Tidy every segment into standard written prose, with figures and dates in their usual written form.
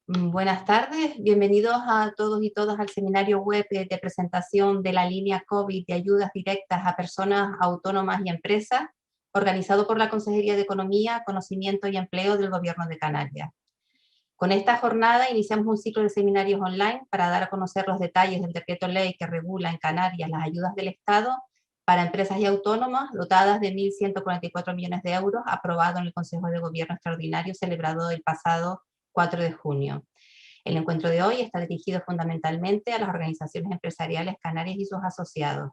Buenas tardes, bienvenidos a todos y todas al seminario web de presentación de la línea COVID de ayudas directas a personas autónomas y empresas, organizado por la Consejería de Economía, Conocimiento y Empleo del Gobierno de Canarias. Con esta jornada iniciamos un ciclo de seminarios online para dar a conocer los detalles del decreto ley que regula en Canarias las ayudas del Estado para empresas y autónomas dotadas de 1.144 millones de euros, aprobado en el Consejo de Gobierno Extraordinario celebrado el pasado 4 de junio. El encuentro de hoy está dirigido fundamentalmente a las organizaciones empresariales canarias y sus asociados.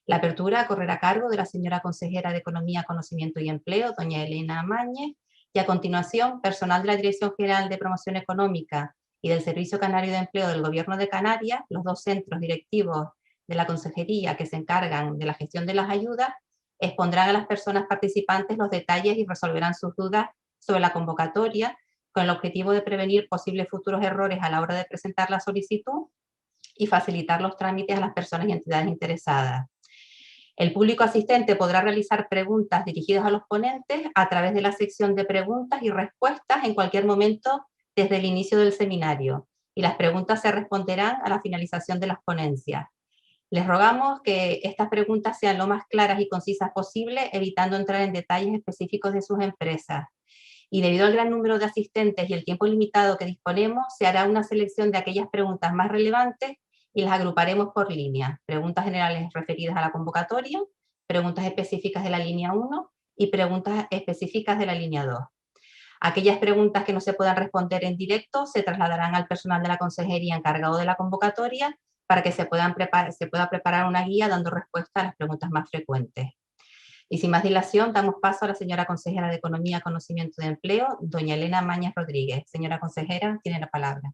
La apertura correrá a cargo de la señora consejera de Economía, Conocimiento y Empleo, doña Elena Mañez, y a continuación, personal de la Dirección General de Promoción Económica y del Servicio Canario de Empleo del Gobierno de Canarias, los dos centros directivos de la Consejería que se encargan de la gestión de las ayudas, expondrán a las personas participantes los detalles y resolverán sus dudas sobre la convocatoria, con el objetivo de prevenir posibles futuros errores a la hora de presentar la solicitud y facilitar los trámites a las personas y entidades interesadas. El público asistente podrá realizar preguntas dirigidas a los ponentes a través de la sección de preguntas y respuestas en cualquier momento desde el inicio del seminario, y las preguntas se responderán a la finalización de las ponencias. Les rogamos que estas preguntas sean lo más claras y concisas posible, evitando entrar en detalles específicos de sus empresas. Y debido al gran número de asistentes y el tiempo limitado que disponemos, se hará una selección de aquellas preguntas más relevantes y las agruparemos por línea. Preguntas generales referidas a la convocatoria, preguntas específicas de la línea 1 y preguntas específicas de la línea 2. Aquellas preguntas que no se puedan responder en directo se trasladarán al personal de la consejería encargado de la convocatoria para que se pueda preparar una guía dando respuesta a las preguntas más frecuentes. Y sin más dilación, damos paso a la señora consejera de Economía, Conocimiento y Empleo, doña Elena Mañez Rodríguez. Señora consejera, tiene la palabra.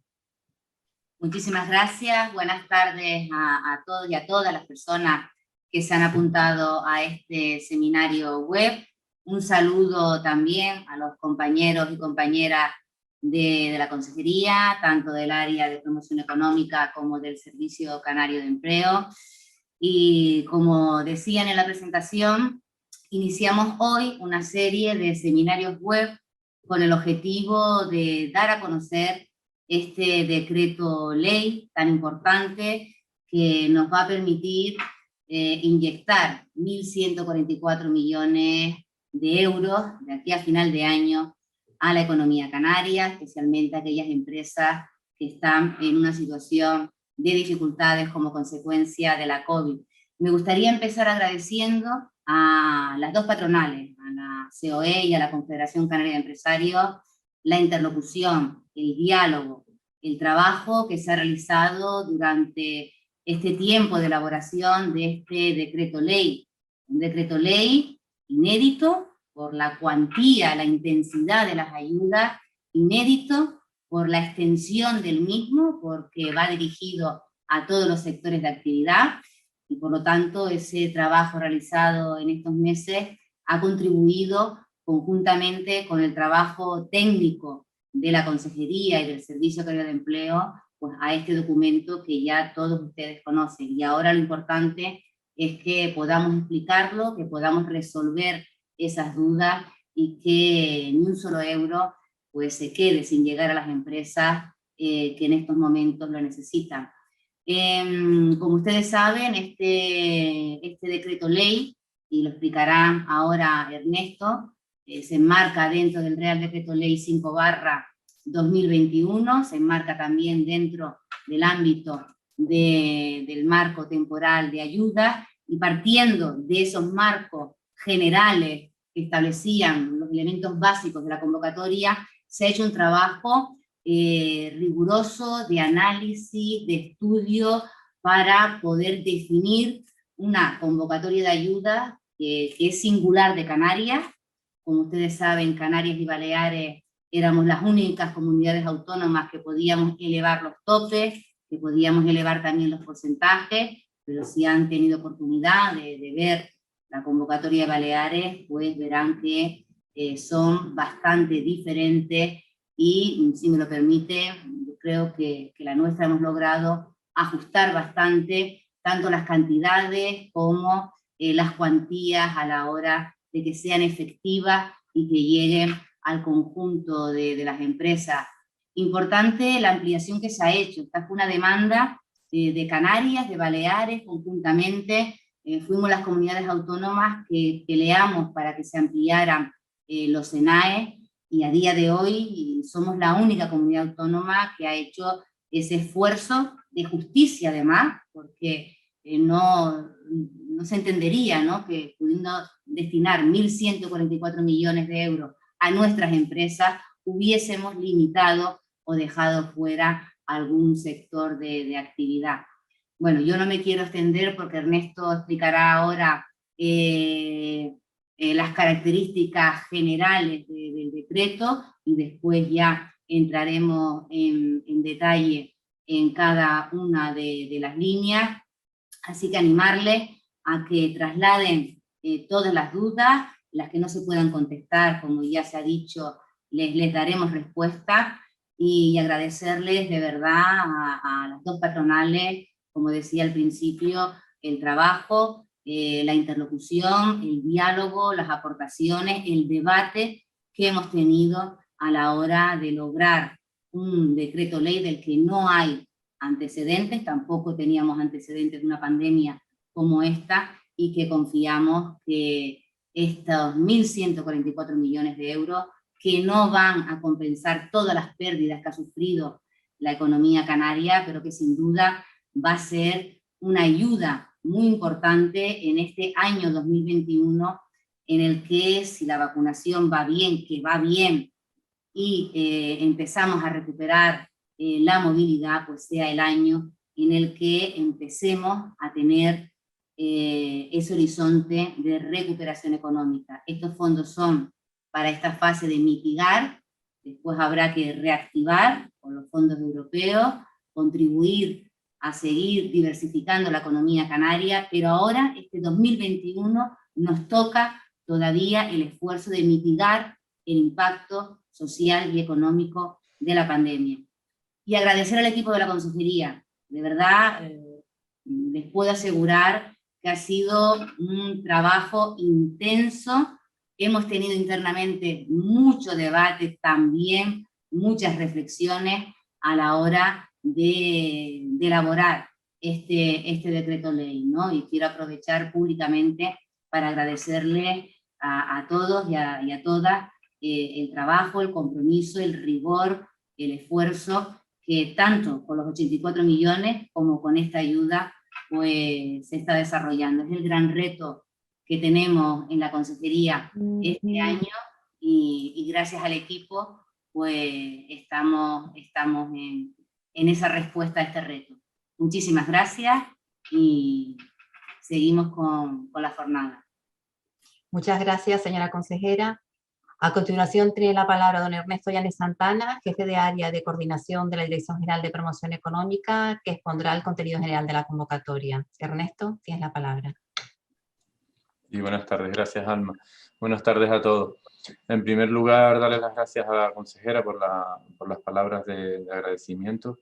Muchísimas gracias. Buenas tardes a todos y a todas las personas que se han apuntado a este seminario web. Un saludo también a los compañeros y compañeras de la Consejería, tanto del área de promoción económica como del Servicio Canario de Empleo. Y como decían en la presentación, iniciamos hoy una serie de seminarios web con el objetivo de dar a conocer este decreto ley tan importante que nos va a permitir inyectar 1.144 millones de euros de aquí a final de año a la economía canaria, especialmente a aquellas empresas que están en una situación de dificultades como consecuencia de la COVID. Me gustaría empezar agradeciendo a las dos patronales, a la COE y a la Confederación Canaria de Empresarios, la interlocución, el diálogo, el trabajo que se ha realizado durante este tiempo de elaboración de este decreto ley. Un decreto ley inédito por la cuantía, la intensidad de las ayudas, inédito por la extensión del mismo, porque va dirigido a todos los sectores de actividad, y por lo tanto ese trabajo realizado en estos meses ha contribuido conjuntamente con el trabajo técnico de la Consejería y del Servicio Canario de Empleo, pues a este documento que ya todos ustedes conocen. Y ahora lo importante es que podamos explicarlo, que podamos resolver esas dudas y que ni un solo euro pues se quede sin llegar a las empresas que en estos momentos lo necesitan. Como ustedes saben, este decreto ley, y lo explicará ahora Ernesto, se enmarca dentro del Real Decreto Ley 5/2021, se enmarca también dentro del ámbito del marco temporal de ayuda, y partiendo de esos marcos generales que establecían los elementos básicos de la convocatoria, se ha hecho un trabajo riguroso de análisis, de estudio, para poder definir una convocatoria de ayuda que es singular de Canarias. Como ustedes saben, Canarias y Baleares éramos las únicas comunidades autónomas que podíamos elevar los topes, que podíamos elevar también los porcentajes, pero si han tenido oportunidad de ver la convocatoria de Baleares, pues verán que son bastante diferentes, y si me lo permite, yo creo que la nuestra hemos logrado ajustar bastante tanto las cantidades como las cuantías a la hora de que sean efectivas y que lleguen al conjunto de las empresas Importante la ampliación que se ha hecho. Esta fue una demanda de Canarias, de Baleares, conjuntamente. Fuimos las comunidades autónomas que peleamos para que se ampliaran los SENAE, y a día de hoy somos la única comunidad autónoma que ha hecho ese esfuerzo de justicia, además, porque no se entendería, ¿no?, que pudiendo destinar 1.144 millones de euros a nuestras empresas, hubiésemos limitado o dejado fuera algún sector de actividad. Bueno, yo no me quiero extender porque Ernesto explicará ahora las características generales del decreto, y después ya entraremos en detalle en cada una de las líneas. Así que animarles a que trasladen todas las dudas, las que no se puedan contestar, como ya se ha dicho, les daremos respuesta, y agradecerles de verdad a las dos patronales, como decía al principio, el trabajo, la interlocución, el diálogo, las aportaciones, el debate que hemos tenido a la hora de lograr un decreto ley del que no hay antecedentes, tampoco teníamos antecedentes de una pandemia como esta, y que confiamos que estos 1.144 millones de euros, que no van a compensar todas las pérdidas que ha sufrido la economía canaria, pero que sin duda va a ser una ayuda muy importante en este año 2021, en el que, si la vacunación va bien, que va bien, y empezamos a recuperar la movilidad, pues sea el año en el que empecemos a tener ese horizonte de recuperación económica. Estos fondos son para esta fase de mitigar, después habrá que reactivar con los fondos europeos, contribuir a seguir diversificando la economía canaria, pero ahora, este 2021, nos toca todavía el esfuerzo de mitigar el impacto social y económico de la pandemia. Y agradecer al equipo de la consejería, de verdad, les puedo asegurar que ha sido un trabajo intenso. Hemos tenido internamente mucho debate también, muchas reflexiones a la hora de elaborar este decreto ley, ¿no? Y quiero aprovechar públicamente para agradecerle a todos y a todas el trabajo, el compromiso, el rigor, el esfuerzo que tanto con los 84 millones como con esta ayuda pues se está desarrollando. Es el gran reto que tenemos en la consejería este año, y gracias al equipo pues estamos en esa respuesta a este reto. Muchísimas gracias y seguimos con la jornada. Muchas gracias, señora consejera. A continuación tiene la palabra don Ernesto Llanes Santana, jefe de área de coordinación de la Dirección General de Promoción Económica, que expondrá el contenido general de la convocatoria. Ernesto, tienes la palabra. Y buenas tardes, gracias Alma. Buenas tardes a todos. En primer lugar, darles las gracias a la consejera por las palabras de agradecimiento.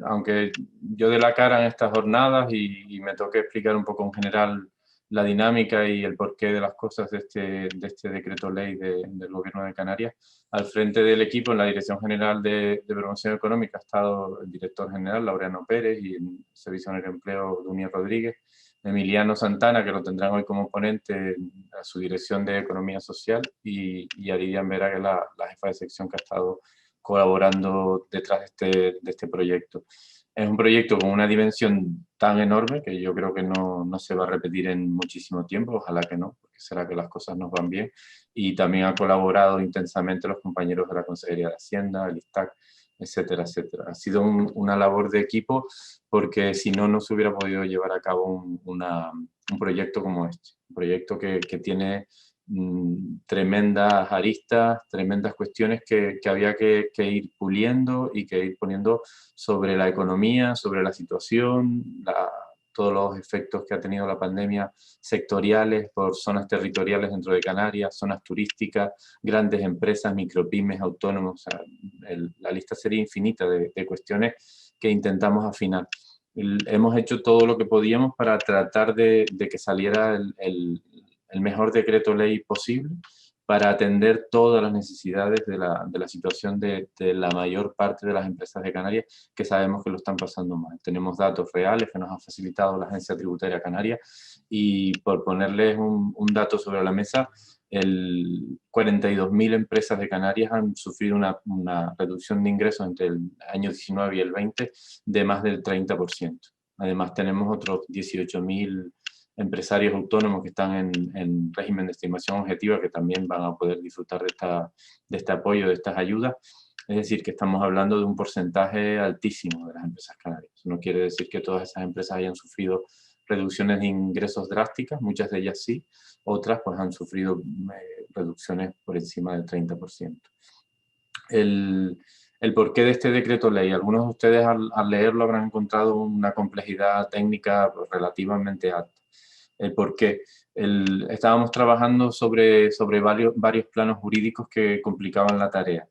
Aunque yo dé la cara en estas jornadas y me toque explicar un poco en general la dinámica y el porqué de las cosas de este decreto ley del Gobierno de Canarias, al frente del equipo en la Dirección General de Promoción Económica ha estado el director general, Laureano Pérez, y en Servicio de Empleo, Dunia Rodríguez, Emiliano Santana, que lo tendrán hoy como ponente a su dirección de Economía Social, y Aridian Vera, que es la jefa de sección que ha estado colaborando detrás de este proyecto. Es un proyecto con una dimensión tan enorme que yo creo que no se va a repetir en muchísimo tiempo, ojalá que no, porque será que las cosas nos van bien, y también han colaborado intensamente los compañeros de la Consejería de Hacienda, el ISTAC, etcétera, etcétera. Ha sido una labor de equipo, porque si no, no se hubiera podido llevar a cabo un proyecto como este. Un proyecto que tiene tremendas aristas, tremendas cuestiones que había que ir puliendo y que ir poniendo sobre la economía, sobre la situación, todos los efectos que ha tenido la pandemia sectoriales por zonas territoriales dentro de Canarias, zonas turísticas, grandes empresas, micropymes, autónomos. O sea, la lista sería infinita de cuestiones que intentamos afinar. Hemos hecho todo lo que podíamos para tratar de que saliera el mejor decreto ley posible, para atender todas las necesidades de la situación de la mayor parte de las empresas de Canarias, que sabemos que lo están pasando mal. Tenemos datos reales que nos ha facilitado la Agencia Tributaria Canaria, y por ponerles un dato sobre la mesa, 42.000 empresas de Canarias han sufrido una reducción de ingresos entre el año 19 y el 20 de más del 30%. Además tenemos otros 18.000 empresarios autónomos que están en régimen de estimación objetiva, que también van a poder disfrutar de este apoyo, de estas ayudas. Es decir, que estamos hablando de un porcentaje altísimo de las empresas canarias. No quiere decir que todas esas empresas hayan sufrido reducciones de ingresos drásticas, muchas de ellas sí, otras pues han sufrido reducciones por encima del 30%. El porqué de este decreto ley, algunos de ustedes al leerlo habrán encontrado una complejidad técnica relativamente alta. El porqué. Estábamos trabajando sobre varios planos jurídicos que complicaban la tarea.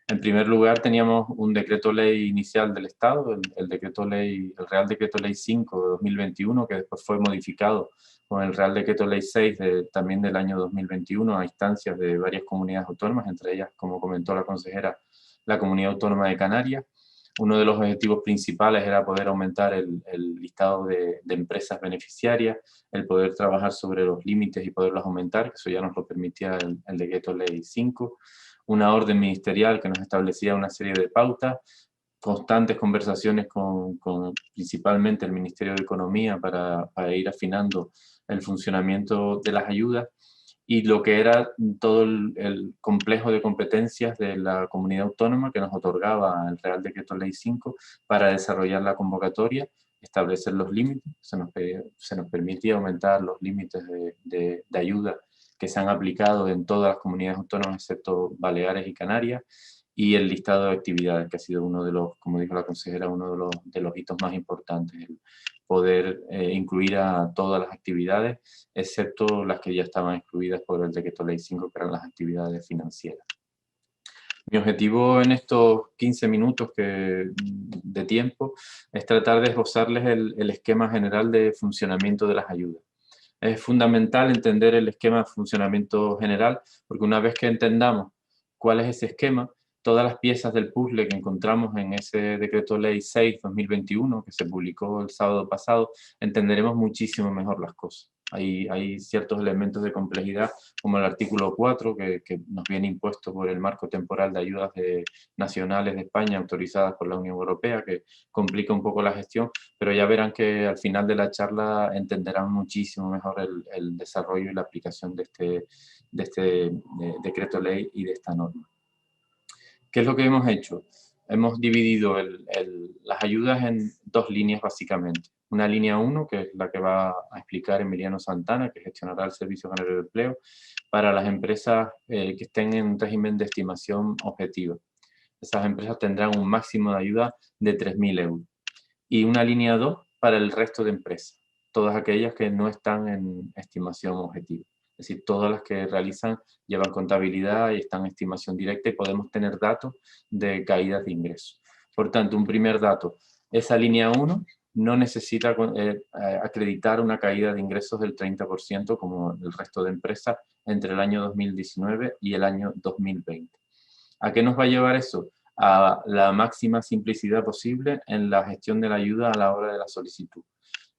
En primer lugar, teníamos un decreto ley inicial del Estado, el Real Decreto Ley 5 de 2021, que después fue modificado con el Real Decreto Ley 6 también del año 2021 a instancias de varias comunidades autónomas, entre ellas, como comentó la consejera, la Comunidad Autónoma de Canarias. Uno de los objetivos principales era poder aumentar el listado de empresas beneficiarias, el poder trabajar sobre los límites y poderlos aumentar, que eso ya nos lo permitía el Decreto Ley 5. Una orden ministerial que nos establecía una serie de pautas, constantes conversaciones con principalmente el Ministerio de Economía para ir afinando el funcionamiento de las ayudas, y lo que era todo el complejo de competencias de la comunidad autónoma que nos otorgaba el Real Decreto Ley 5 para desarrollar la convocatoria, establecer los límites. Se nos permitía aumentar los límites de ayuda que se han aplicado en todas las comunidades autónomas excepto Baleares y Canarias, y el listado de actividades, que ha sido uno de los, como dijo la consejera, uno de los hitos más importantes, el poder incluir a todas las actividades, excepto las que ya estaban excluidas por el Decreto Ley 5, que eran las actividades financieras. Mi objetivo en estos 15 minutos de tiempo es tratar de esbozarles el esquema general de funcionamiento de las ayudas. Es fundamental entender el esquema de funcionamiento general, porque una vez que entendamos cuál es ese esquema, todas las piezas del puzzle que encontramos en ese Decreto Ley 6/2021, que se publicó el sábado pasado, entenderemos muchísimo mejor las cosas. Hay ciertos elementos de complejidad, como el artículo 4, que nos viene impuesto por el marco temporal de ayudas nacionales de España autorizadas por la Unión Europea, que complica un poco la gestión, pero ya verán que al final de la charla entenderán muchísimo mejor el desarrollo y la aplicación de este decreto ley y de esta norma. ¿Qué es lo que hemos hecho? Hemos dividido las ayudas en dos líneas básicamente. Una línea 1, que es la que va a explicar Emiliano Santana, que gestionará el Servicio Canario de Empleo, para las empresas que estén en régimen de estimación objetiva. Esas empresas tendrán un máximo de ayuda de 3.000 euros. Y una línea 2 para el resto de empresas, todas aquellas que no están en estimación objetiva. Es decir, todas las que llevan contabilidad y están en estimación directa, y podemos tener datos de caídas de ingresos. Por tanto, un primer dato, esa línea 1 no necesita acreditar una caída de ingresos del 30% como el resto de empresas entre el año 2019 y el año 2020. ¿A qué nos va a llevar eso? A la máxima simplicidad posible en la gestión de la ayuda a la hora de la solicitud.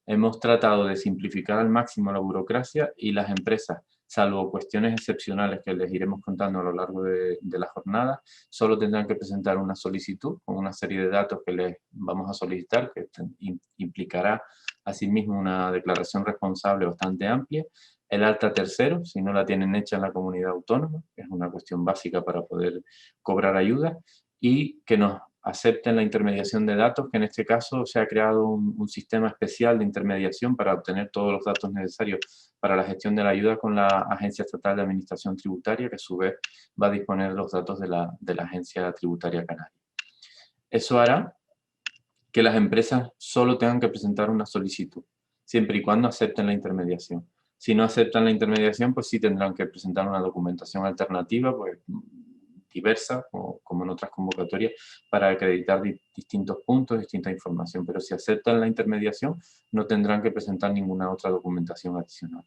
Hemos tratado de simplificar al máximo la burocracia, y las empresas, salvo cuestiones excepcionales que les iremos contando a lo largo de la jornada, solo tendrán que presentar una solicitud con una serie de datos que les vamos a solicitar, que implicará asimismo una declaración responsable bastante amplia, el alta tercero, si no la tienen hecha en la comunidad autónoma, que es una cuestión básica para poder cobrar ayuda, y que nos acepten la intermediación de datos, que en este caso se ha creado un sistema especial de intermediación para obtener todos los datos necesarios para la gestión de la ayuda con la Agencia Estatal de Administración Tributaria, que a su vez va a disponer de los datos de la Agencia Tributaria Canaria. Eso hará que las empresas solo tengan que presentar una solicitud, siempre y cuando acepten la intermediación. Si no aceptan la intermediación, pues sí tendrán que presentar una documentación alternativa, pues diversa, como en otras convocatorias, para acreditar distintos puntos, distinta información. Pero si aceptan la intermediación, no tendrán que presentar ninguna otra documentación adicional.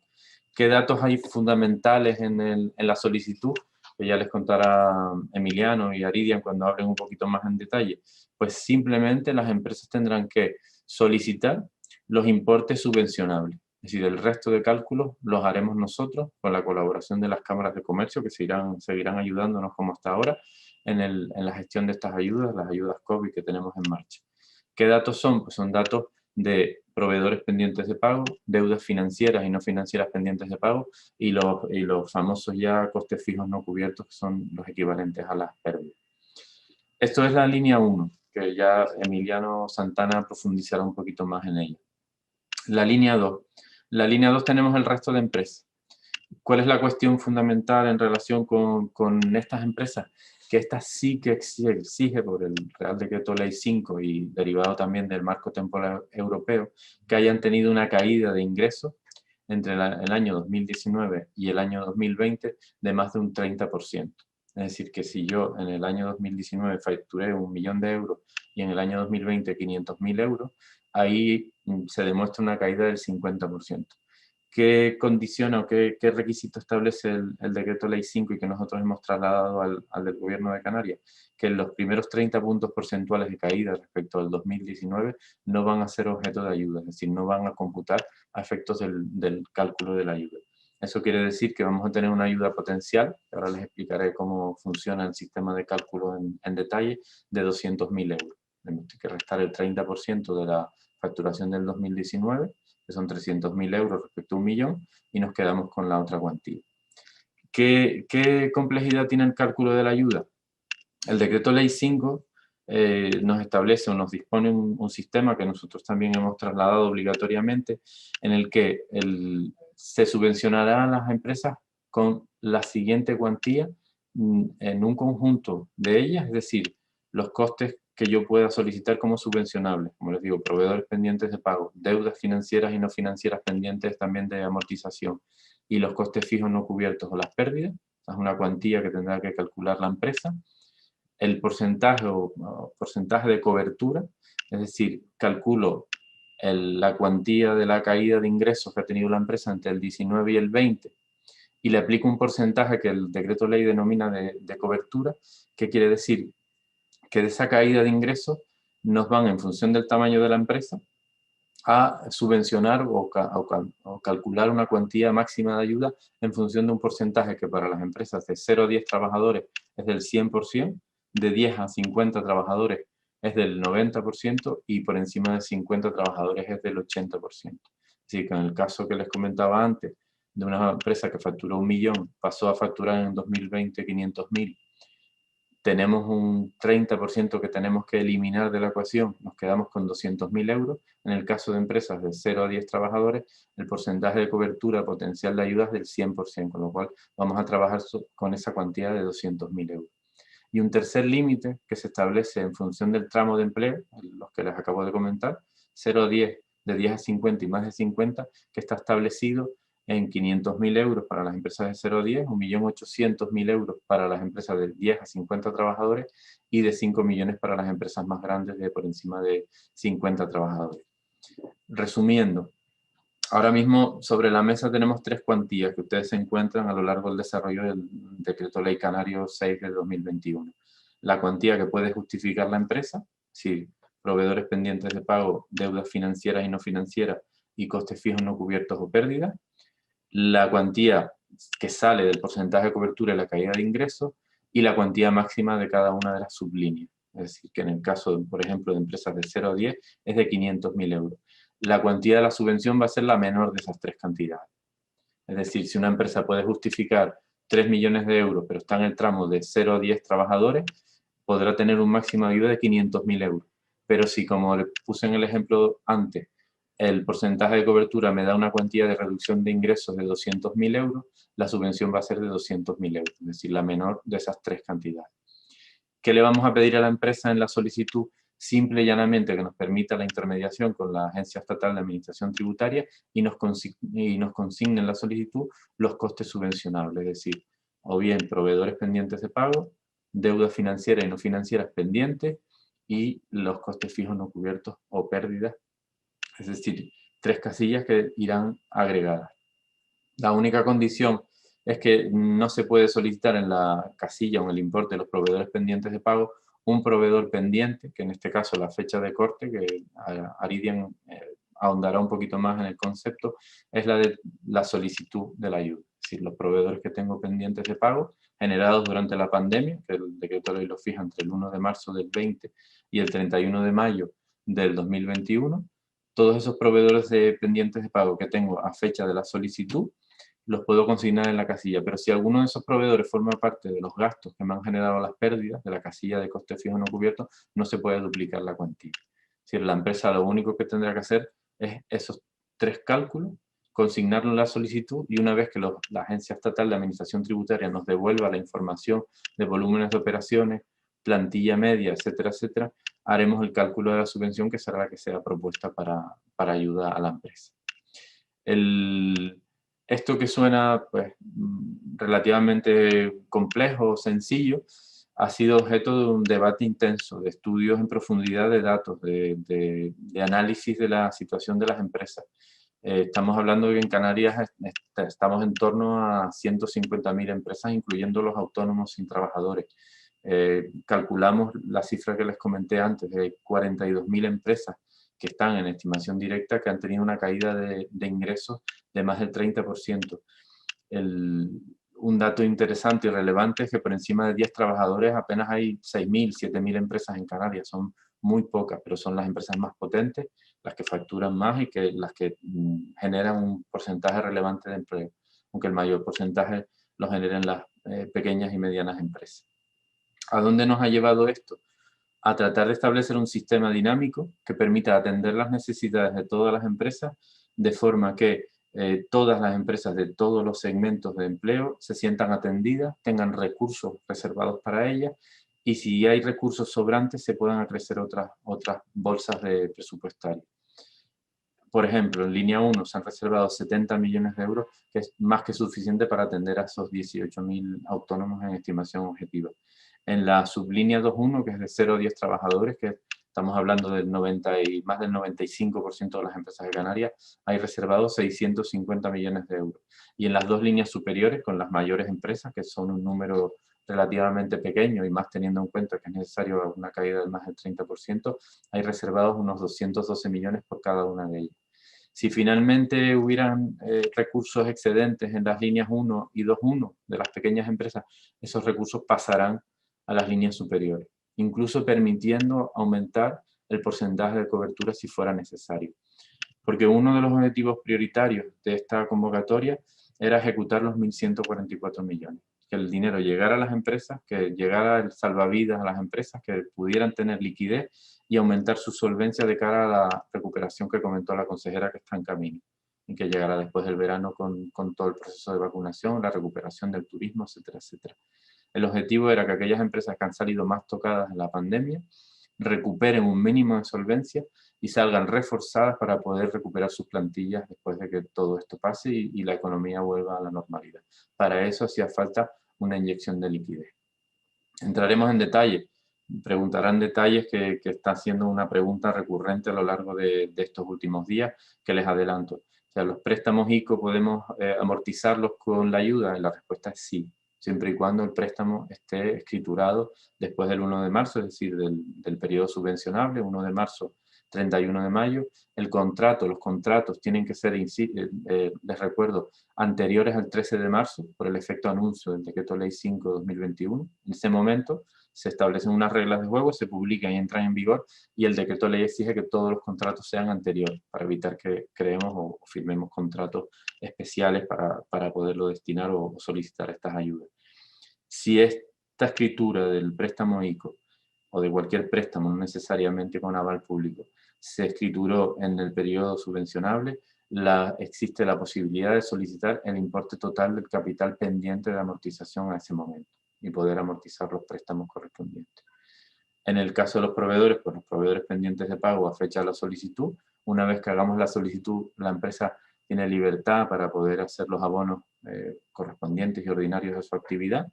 ¿Qué datos hay fundamentales en la solicitud? Que ya les contará Emiliano y Aridian cuando hablen un poquito más en detalle. Pues simplemente las empresas tendrán que solicitar los importes subvencionables. Es decir, el resto de cálculos los haremos nosotros con la colaboración de las cámaras de comercio que seguirán ayudándonos como hasta ahora en la gestión de estas ayudas, las ayudas COVID que tenemos en marcha. ¿Qué datos son? Pues son datos de proveedores pendientes de pago, deudas financieras y no financieras pendientes de pago y los famosos ya costes fijos no cubiertos, que son los equivalentes a las pérdidas. Esto es la línea 1, que ya Emiliano Santana profundizará un poquito más en ella. La línea 2. La línea 2 tenemos el resto de empresas. ¿Cuál es la cuestión fundamental en relación con estas empresas? Que esta sí que exige por el Real Decreto Ley 5 y derivado también del marco temporal europeo, que hayan tenido una caída de ingresos entre el año 2019 y el año 2020 de más de un 30%. Es decir, que si yo en el año 2019 facturé 1 millón de euros y en el año 2020 500.000 euros, ahí se demuestra una caída del 50%. ¿Qué condiciona o qué requisito establece el Decreto Ley 5 y que nosotros hemos trasladado al del Gobierno de Canarias? Que los primeros 30 puntos porcentuales de caída respecto al 2019 no van a ser objeto de ayuda, es decir, no van a computar a efectos del cálculo de la ayuda. Eso quiere decir que vamos a tener una ayuda potencial, que ahora les explicaré cómo funciona el sistema de cálculo en detalle, de 200.000 euros. Tenemos que restar el 30% de la facturación del 2019, que son 300.000 euros respecto a 1 millón, y nos quedamos con la otra cuantía. ¿Qué complejidad tiene el cálculo de la ayuda? El Decreto Ley 5 nos establece o nos dispone un sistema que nosotros también hemos trasladado obligatoriamente, en el que se subvencionará a las empresas con la siguiente cuantía en un conjunto de ellas, es decir, los costes que yo pueda solicitar como subvencionables, como les digo, proveedores pendientes de pago, deudas financieras y no financieras pendientes también de amortización, y los costes fijos no cubiertos o las pérdidas, es una cuantía que tendrá que calcular la empresa, el porcentaje o porcentaje de cobertura, es decir, calculo la cuantía de la caída de ingresos que ha tenido la empresa entre el 19 y el 20 y le aplico un porcentaje que el decreto ley denomina de cobertura, que quiere decir que de esa caída de ingresos nos van en función del tamaño de la empresa a subvencionar o calcular una cuantía máxima de ayuda en función de un porcentaje que para las empresas de 0 a 10 trabajadores es del 100%, de 10 a 50 trabajadores es del 90% y por encima de 50 trabajadores es del 80%. Así que en el caso que les comentaba antes, de una empresa que facturó 1 millón, pasó a facturar en 2020 500.000, tenemos un 30% que tenemos que eliminar de la ecuación, nos quedamos con 200.000 euros. En el caso de empresas de 0 a 10 trabajadores, el porcentaje de cobertura potencial de ayuda es del 100%, con lo cual vamos a trabajar con esa cuantía de 200.000 euros. Y un tercer límite que se establece en función del tramo de empleo, los que les acabo de comentar, 0 a 10, de 10 a 50 y más de 50, que está establecido en 500.000 euros para las empresas de 0 a 10, 1.800.000 euros para las empresas de 10 a 50 trabajadores y de 5 millones para las empresas más grandes de por encima de 50 trabajadores. Resumiendo, ahora mismo sobre la mesa tenemos 3 cuantías que ustedes se encuentran a lo largo del desarrollo del Decreto Ley Canario 6 de 2021. La cuantía que puede justificar la empresa, si proveedores pendientes de pago, deudas financieras y no financieras y costes fijos no cubiertos o pérdidas. La cuantía que sale del porcentaje de cobertura y la caída de ingresos y la cuantía máxima de cada una de las sublíneas. Es decir, que en el caso, por ejemplo, de empresas de 0 a 10 es de 500.000 euros. La cuantía de la subvención va a ser la menor de esas 3 cantidades. Es decir, si una empresa puede justificar 3 millones de euros, pero está en el tramo de 0 a 10 trabajadores, podrá tener un máximo de ayuda de 500.000 euros. Pero si, como le puse en el ejemplo antes, el porcentaje de cobertura me da una cuantía de reducción de ingresos de 200.000 euros, la subvención va a ser de 200.000 euros, es decir, la menor de esas 3 cantidades. ¿Qué le vamos a pedir a la empresa en la solicitud? Simple y llanamente que nos permita la intermediación con la Agencia Estatal de Administración Tributaria y nos consigne en la solicitud los costes subvencionables, es decir, o bien proveedores pendientes de pago, deudas financieras y no financieras pendientes y los costes fijos no cubiertos o pérdidas, es decir, 3 casillas que irán agregadas. La única condición es que no se puede solicitar en la casilla o en el importe de los proveedores pendientes de pago un proveedor pendiente, que en este caso la fecha de corte, que Aridian ahondará un poquito más en el concepto, es la de la solicitud de la ayuda. Es decir, los proveedores que tengo pendientes de pago generados durante la pandemia, que el decreto ley lo fija entre el 1 de marzo del 20 y el 31 de mayo del 2021, todos esos proveedores pendientes de pago que tengo a fecha de la solicitud, los puedo consignar en la casilla, pero si alguno de esos proveedores forma parte de los gastos que me han generado las pérdidas de la casilla de coste fijo no cubierto, no se puede duplicar la cuantía. Es decir, la empresa lo único que tendrá que hacer es esos 3 cálculos, consignarlo en la solicitud, y una vez que la Agencia Estatal de Administración Tributaria nos devuelva la información de volúmenes de operaciones, plantilla media, etcétera, etcétera, haremos el cálculo de la subvención, que será la que sea propuesta para ayudar a la empresa. Esto que suena pues, relativamente complejo, sencillo, ha sido objeto de un debate intenso, de estudios en profundidad de datos, de análisis de la situación de las empresas. Estamos hablando de que en Canarias estamos en torno a 150.000 empresas, incluyendo los autónomos sin trabajadores. Calculamos la cifra que les comenté antes, de 42.000 empresas que están en estimación directa, que han tenido una caída de ingresos de más del 30%. Un dato interesante y relevante es que por encima de 10 trabajadores apenas hay 6.000, 7.000 empresas en Canarias. Son muy pocas, pero son las empresas más potentes, las que facturan más y las que generan un porcentaje relevante de empleo, aunque el mayor porcentaje lo generan las pequeñas y medianas empresas. ¿A dónde nos ha llevado esto? A tratar de establecer un sistema dinámico que permita atender las necesidades de todas las empresas, de forma que todas las empresas de todos los segmentos de empleo se sientan atendidas, tengan recursos reservados para ellas, y si hay recursos sobrantes se puedan acrecer otras bolsas de presupuestario. Por ejemplo, en línea 1 se han reservado 70 millones de euros, que es más que suficiente para atender a esos 18.000 autónomos en estimación objetiva. En la sublínea 2.1, que es de 0 a 10 trabajadores, que estamos hablando del más del 95% de las empresas de Canarias, hay reservados 650 millones de euros. Y en las 2 líneas superiores, con las mayores empresas, que son un número relativamente pequeño, y más teniendo en cuenta que es necesario una caída de más del 30%, hay reservados unos 212 millones por cada una de ellas. Si finalmente hubieran recursos excedentes en las líneas 1 y 2.1 de las pequeñas empresas, esos recursos pasarán a las líneas superiores, incluso permitiendo aumentar el porcentaje de cobertura si fuera necesario. Porque uno de los objetivos prioritarios de esta convocatoria era ejecutar los 1.144 millones. Que el dinero llegara a las empresas, que llegara el salvavidas a las empresas, que pudieran tener liquidez y aumentar su solvencia de cara a la recuperación que comentó la consejera, que está en camino, y que llegará después del verano con todo el proceso de vacunación, la recuperación del turismo, etcétera, etcétera. El objetivo era que aquellas empresas que han salido más tocadas en la pandemia recuperen un mínimo de solvencia y salgan reforzadas para poder recuperar sus plantillas después de que todo esto pase y la economía vuelva a la normalidad. Para eso hacía falta una inyección de liquidez. Entraremos en detalle, preguntarán detalles que está siendo una pregunta recurrente a lo largo de estos últimos días, que les adelanto. O sea, ¿los préstamos ICO podemos amortizarlos con la ayuda? Y la respuesta es sí, siempre y cuando el préstamo esté escriturado después del 1 de marzo, es decir, del periodo subvencionable, 1 de marzo, 31 de mayo. Los contratos tienen que ser, les recuerdo, anteriores al 13 de marzo, por el efecto anuncio del Decreto Ley 5/2021. En ese momento se establecen unas reglas de juego, se publican y entran en vigor, y el Decreto Ley exige que todos los contratos sean anteriores, para evitar que creemos o firmemos contratos especiales para poderlo destinar o solicitar estas ayudas. Si esta escritura del préstamo ICO o de cualquier préstamo, no necesariamente con aval público, se escrituró en el periodo subvencionable, existe la posibilidad de solicitar el importe total del capital pendiente de amortización a ese momento y poder amortizar los préstamos correspondientes. En el caso de los proveedores, pues los proveedores pendientes de pago a fecha de la solicitud, una vez que hagamos la solicitud, la empresa tiene libertad para poder hacer los abonos correspondientes y ordinarios de su actividad.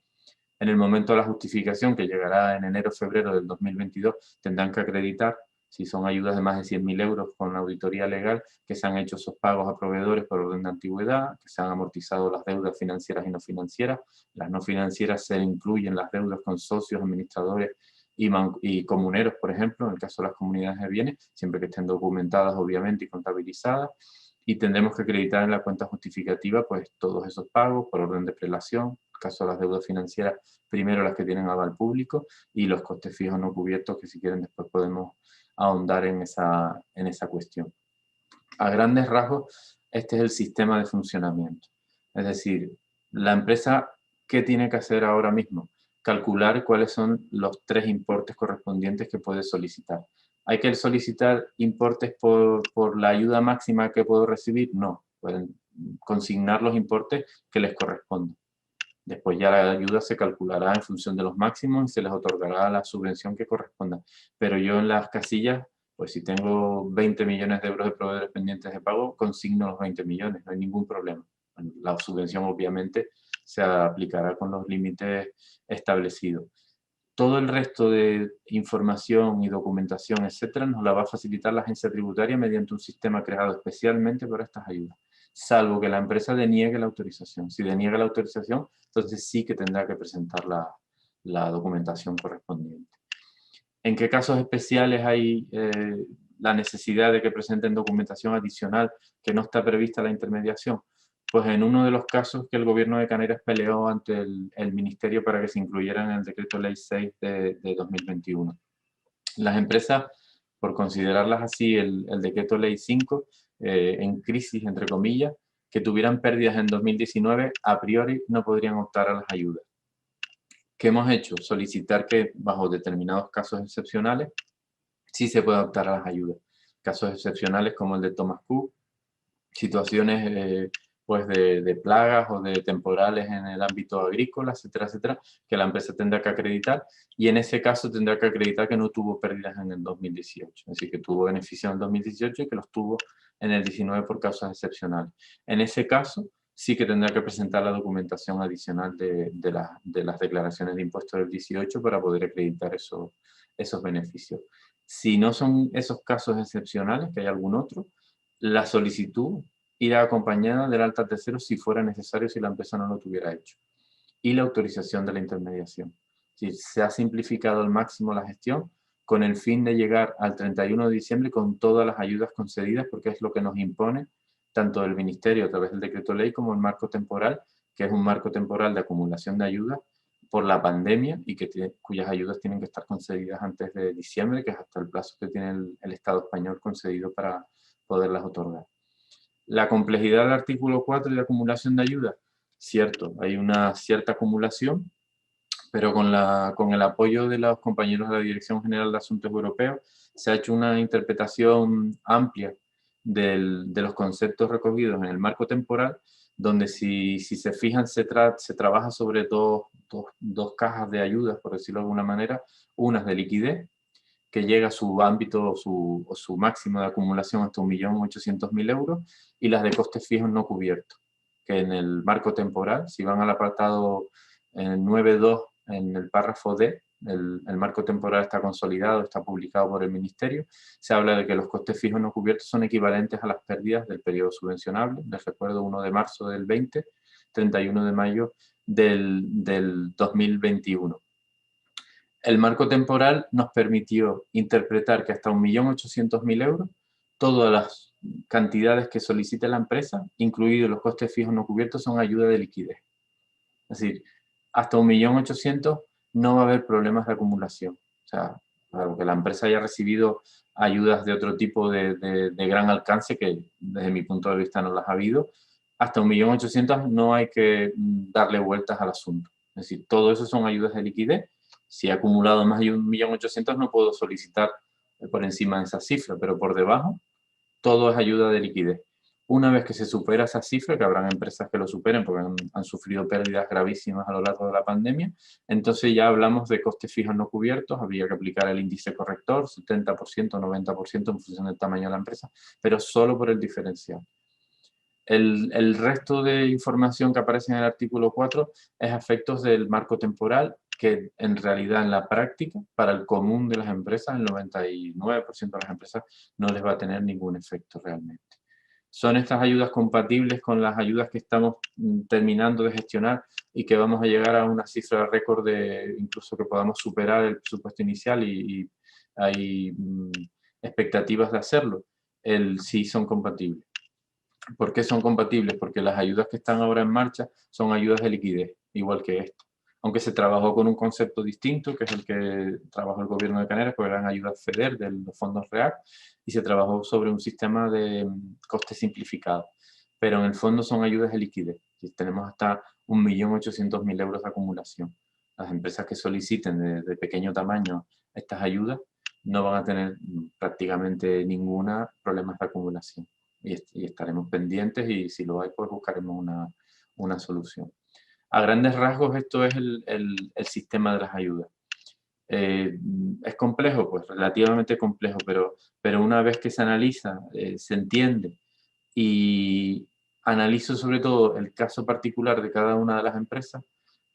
En el momento de la justificación, que llegará en enero o febrero del 2022, tendrán que acreditar Si son ayudas de más de 100.000 euros con la auditoría legal, que se han hecho esos pagos a proveedores por orden de antigüedad, que se han amortizado las deudas financieras y no financieras. Las no financieras se incluyen las deudas con socios, administradores y comuneros, por ejemplo, en el caso de las comunidades de bienes, siempre que estén documentadas, obviamente, y contabilizadas. Y tendremos que acreditar en la cuenta justificativa pues todos esos pagos por orden de prelación. En el caso de las deudas financieras, primero las que tienen aval público y los costes fijos no cubiertos, que si quieren después podemos ahondar en esa cuestión. A grandes rasgos, este es el sistema de funcionamiento. Es decir, la empresa, ¿qué tiene que hacer ahora mismo? Calcular cuáles son los 3 importes correspondientes que puede solicitar. ¿Hay que solicitar importes por la ayuda máxima que puedo recibir? No, pueden consignar los importes que les corresponden. Después ya la ayuda se calculará en función de los máximos y se les otorgará la subvención que corresponda. Pero yo en las casillas, pues si tengo 20 millones de euros de proveedores pendientes de pago, consigno los 20 millones, no hay ningún problema. La subvención obviamente se aplicará con los límites establecidos. Todo el resto de información y documentación, etcétera, nos la va a facilitar la agencia tributaria mediante un sistema creado especialmente para estas ayudas, salvo que la empresa deniegue la autorización. Si deniega la autorización, entonces sí que tendrá que presentar la documentación correspondiente. ¿En qué casos especiales hay la necesidad de que presenten documentación adicional que no está prevista la intermediación? Pues en uno de los casos que el gobierno de Canarias peleó ante el ministerio para que se incluyera en el decreto ley 6 de 2021. Las empresas, por considerarlas así, el decreto ley 5, en crisis, entre comillas, que tuvieran pérdidas en 2019, a priori no podrían optar a las ayudas. ¿Qué hemos hecho? Solicitar que, bajo determinados casos excepcionales, sí se pueda optar a las ayudas. Casos excepcionales como el de Thomas Cook, situaciones pues de plagas o de temporales en el ámbito agrícola, etcétera, etcétera, que la empresa tendrá que acreditar, y en ese caso tendrá que acreditar que no tuvo pérdidas en el 2018, es decir, que tuvo beneficios en el 2018 y que los tuvo en el 19 por causas excepcionales. En ese caso sí que tendrá que presentar la documentación adicional de las declaraciones de impuestos del 18 para poder acreditar esos beneficios. Si no son esos casos excepcionales, que hay algún otro, la solicitud irá acompañada del alta tercero si fuera necesario, si la empresa no lo tuviera hecho. Y la autorización de la intermediación. Si se ha simplificado al máximo la gestión con el fin de llegar al 31 de diciembre con todas las ayudas concedidas, porque es lo que nos impone tanto el Ministerio a través del decreto ley como el marco temporal, que es un marco temporal de acumulación de ayudas por la pandemia y cuyas ayudas tienen que estar concedidas antes de diciembre, que es hasta el plazo que tiene el Estado español concedido para poderlas otorgar. La complejidad del artículo 4 de acumulación de ayudas, cierto, hay una cierta acumulación, pero con el apoyo de los compañeros de la Dirección General de Asuntos Europeos se ha hecho una interpretación amplia de los conceptos recogidos en el marco temporal, donde si se fijan se trabaja sobre dos cajas de ayudas, por decirlo de alguna manera, unas de liquidez, que llega a su ámbito o su máximo de acumulación hasta 1.800.000 euros, y las de costes fijos no cubiertos, que en el marco temporal, si van al apartado 9.2 en el párrafo D, el marco temporal está consolidado, está publicado por el Ministerio, se habla de que los costes fijos no cubiertos son equivalentes a las pérdidas del periodo subvencionable, les recuerdo 1 de marzo del 20, 31 de mayo del 2021. El marco temporal nos permitió interpretar que hasta 1.800.000 euros, todas las cantidades que solicite la empresa, incluidos los costes fijos no cubiertos, son ayuda de liquidez. Es decir, hasta 1.800.000 no va a haber problemas de acumulación. O sea, aunque la empresa haya recibido ayudas de otro tipo de gran alcance, que desde mi punto de vista no las ha habido, hasta 1.800.000 no hay que darle vueltas al asunto. Es decir, todo eso son ayudas de liquidez. Si he acumulado más de 1.800.000 no puedo solicitar por encima de esa cifra, pero por debajo todo es ayuda de liquidez. Una vez que se supera esa cifra, que habrán empresas que lo superen porque han sufrido pérdidas gravísimas a lo largo de la pandemia, entonces ya hablamos de costes fijos no cubiertos, habría que aplicar el índice corrector, 70%, 90% en función del tamaño de la empresa, pero solo por el diferencial. El resto de información que aparece en el artículo 4 es a efectos del marco temporal que en realidad en la práctica, para el común de las empresas, el 99% de las empresas no les va a tener ningún efecto realmente. ¿Son estas ayudas compatibles con las ayudas que estamos terminando de gestionar y que vamos a llegar a una cifra récord de incluso que podamos superar el presupuesto inicial y hay expectativas de hacerlo? Sí son compatibles. ¿Por qué son compatibles? Porque las ayudas que están ahora en marcha son ayudas de liquidez, igual que esto. Aunque se trabajó con un concepto distinto, que es el que trabajó el gobierno de Canarias, porque eran ayudas FEDER de los fondos REACT, y se trabajó sobre un sistema de coste simplificado. Pero en el fondo son ayudas de liquidez. Tenemos hasta 1.800.000 euros de acumulación. Las empresas que soliciten de pequeño tamaño estas ayudas no van a tener prácticamente ninguna problemas de acumulación. Y estaremos pendientes y si lo hay, pues buscaremos una solución. A grandes rasgos, esto es el sistema de las ayudas. ¿Es complejo? Pues relativamente complejo, pero una vez que se analiza, se entiende y analizo sobre todo el caso particular de cada una de las empresas,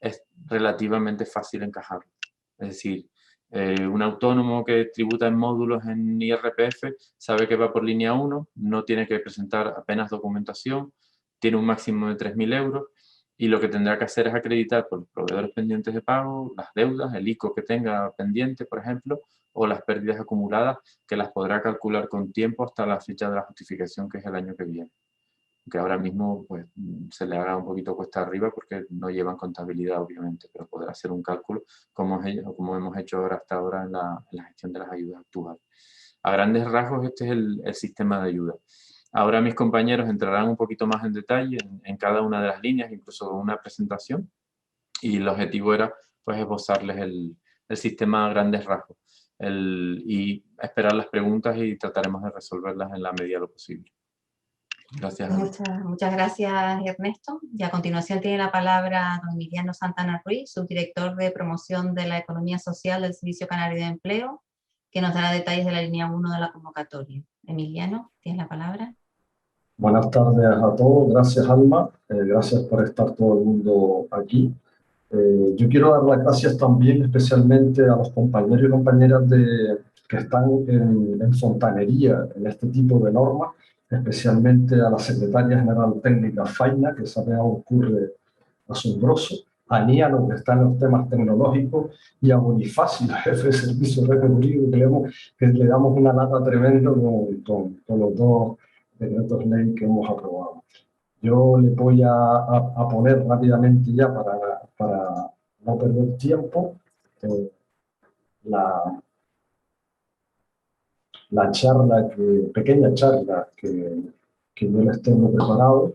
es relativamente fácil encajarlo. Es decir, un autónomo que tributa en módulos en IRPF sabe que va por línea 1, no tiene que presentar apenas documentación, tiene un máximo de 3.000 euros y lo que tendrá que hacer es acreditar por los proveedores pendientes de pago, las deudas, el ICO que tenga pendiente, por ejemplo, o las pérdidas acumuladas que las podrá calcular con tiempo hasta la fecha de la justificación, que es el año que viene. Que ahora mismo pues, se le haga un poquito cuesta arriba porque no llevan contabilidad, obviamente, pero podrá hacer un cálculo como hemos hecho ahora hasta ahora en la gestión de las ayudas actuales. A grandes rasgos, este es el sistema de ayuda. Ahora mis compañeros entrarán un poquito más en detalle en cada una de las líneas, incluso con una presentación, y el objetivo era pues, esbozarles el sistema a grandes rasgos y esperar las preguntas y trataremos de resolverlas en la medida de lo posible. Gracias. Muchas gracias, Ernesto. Y a continuación tiene la palabra don Emiliano Santana Ruiz, subdirector de promoción de la economía social del Servicio Canario de Empleo, que nos dará detalles de la línea 1 de la convocatoria. Emiliano, tienes la palabra. Buenas tardes a todos. Gracias, Alma. Gracias por estar todo el mundo aquí. Yo quiero dar las gracias también especialmente a los compañeros y compañeras que están en fontanería en este tipo de normas, especialmente a la secretaria general técnica Faina, que sabe a ocurre asombroso, a Níano, que está en los temas tecnológicos, y a Bonifacio, jefe de servicio de jurídico, que le damos una lata tremenda con los dos decretos ley que hemos aprobado. Yo le voy a poner rápidamente ya para no perder tiempo la charla, pequeña charla que yo les tengo preparado.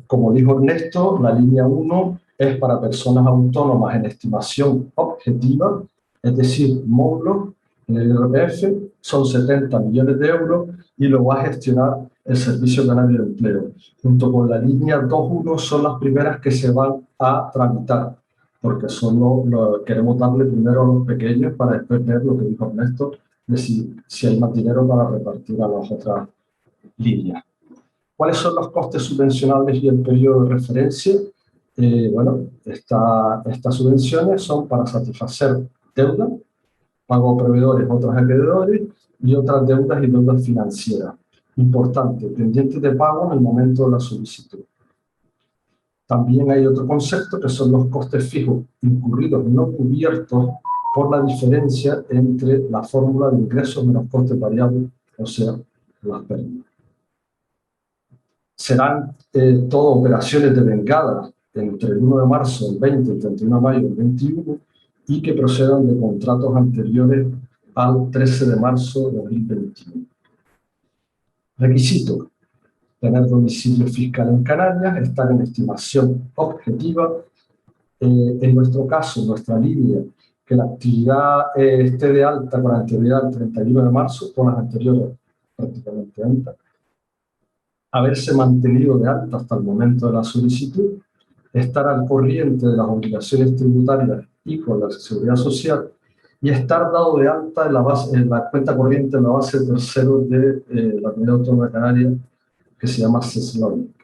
Como dijo Ernesto, la línea 1 es para personas autónomas en estimación objetiva, es decir, módulos en el IRPF, son 70 millones de euros y lo va a gestionar el Servicio Canario de Empleo. Junto con la línea 2.1 son las primeras que se van a tramitar, porque queremos darle primero a los pequeños para después ver lo que dijo Ernesto, de si hay más dinero para repartir a las otras líneas. ¿Cuáles son los costes subvencionables y el periodo de referencia? Bueno, estas subvenciones son para satisfacer deuda, pago a proveedores, otros acreedores y otras deudas y deudas financieras. Importante, pendientes de pago en el momento de la solicitud. También hay otro concepto que son los costes fijos incurridos no cubiertos por la diferencia entre la fórmula de ingresos menos costes variables, o sea, las pérdidas. Serán todas operaciones devengadas entre el 1 de marzo del 20 y el 31 de mayo del 21 y que procedan de contratos anteriores al 13 de marzo de 2021. Requisito: tener domicilio fiscal en Canarias, estar en estimación objetiva. En nuestro caso, en nuestra línea, que la actividad esté de alta con anterioridad al 31 de marzo, con las anteriores prácticamente altas. Haberse mantenido de alta hasta el momento de la solicitud, estar al corriente de las obligaciones tributarias y con la seguridad social, y estar dado de alta en la cuenta corriente en la base tercero de la Comunidad Autónoma de Canarias, que se llama CESLONIC.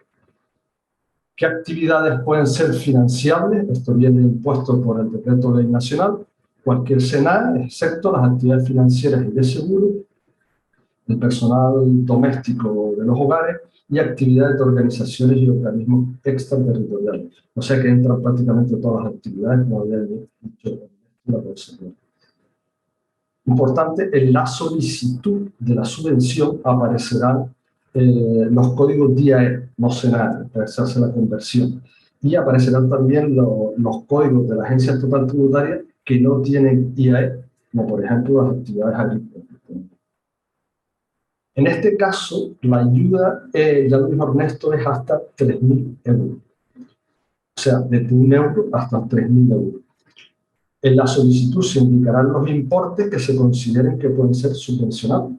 ¿Qué actividades pueden ser financiables? Esto viene impuesto por el Decreto Ley Nacional. Cualquier SENAE, excepto las actividades financieras y de seguro, el personal doméstico de los hogares y actividades de organizaciones y organismos extraterritoriales. O sea que entran prácticamente todas las actividades, como había dicho la profesora. Importante, en la solicitud de la subvención aparecerán los códigos DIAE, no SENAE, para que se hace la conversión. Y aparecerán también los códigos de la Agencia Estatal Tributaria que no tienen IAE, como por ejemplo las actividades agrícolas. En este caso, la ayuda, ya lo dijo Ernesto, es hasta 3.000 euros. O sea, desde 1 euro hasta 3.000 euros. En la solicitud se indicarán los importes que se consideren que pueden ser subvencionados.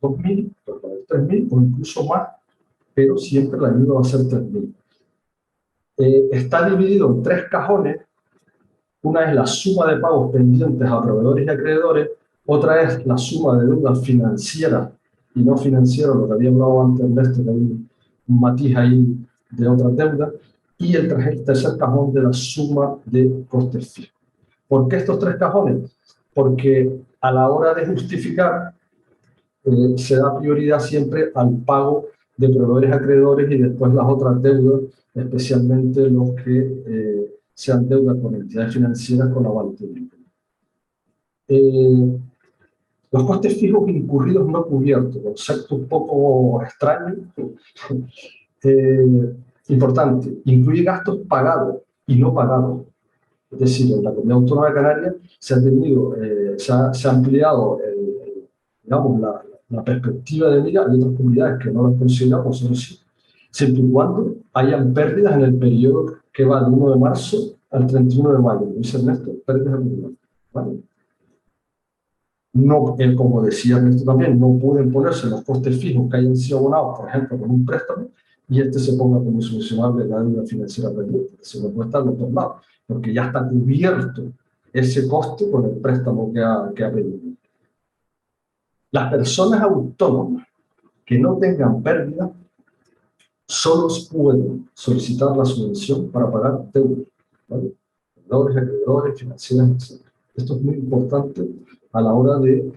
2.000, 3.000 o incluso más, pero siempre la ayuda va a ser 3.000. Está dividido en 3 cajones. Una es la suma de pagos pendientes a proveedores y acreedores, otra es la suma de deudas financieras y no financieras, lo que había hablado antes de esto, que hay un matiz ahí de otras deudas, y el tercer cajón de la suma de costes fijos. ¿Por qué estos 3 cajones? Porque a la hora de justificar se da prioridad siempre al pago de proveedores acreedores y después las otras deudas, especialmente los que sean deudas con entidades financieras con aval público. Los costes fijos incurridos no cubiertos, concepto un poco extraño. Importante, incluye gastos pagados y no pagados. Es decir, en la Comunidad Autónoma de Canarias se ha ampliado digamos, la perspectiva de mira. Hay otras comunidades que no lo han considerado, nosotros sí, siempre y cuando hayan pérdidas en el periodo que va del 1 de marzo al 31 de mayo. Dice Ernesto, pérdidas acumuladas. ¿Vale? No, como decía Ernesto también, no pueden ponerse los costes fijos que hayan sido abonados, por ejemplo, con un préstamo, y se ponga como subvencionable la deuda financiera pendiente. Se lo puede estar en los dos lados, porque ya está cubierto ese coste con el préstamo que ha pedido. Las personas autónomas que no tengan pérdida solo pueden solicitar la subvención para pagar deudas, ¿vale? Deudores, acreedores, financieras, etc. Esto es muy importante a la hora de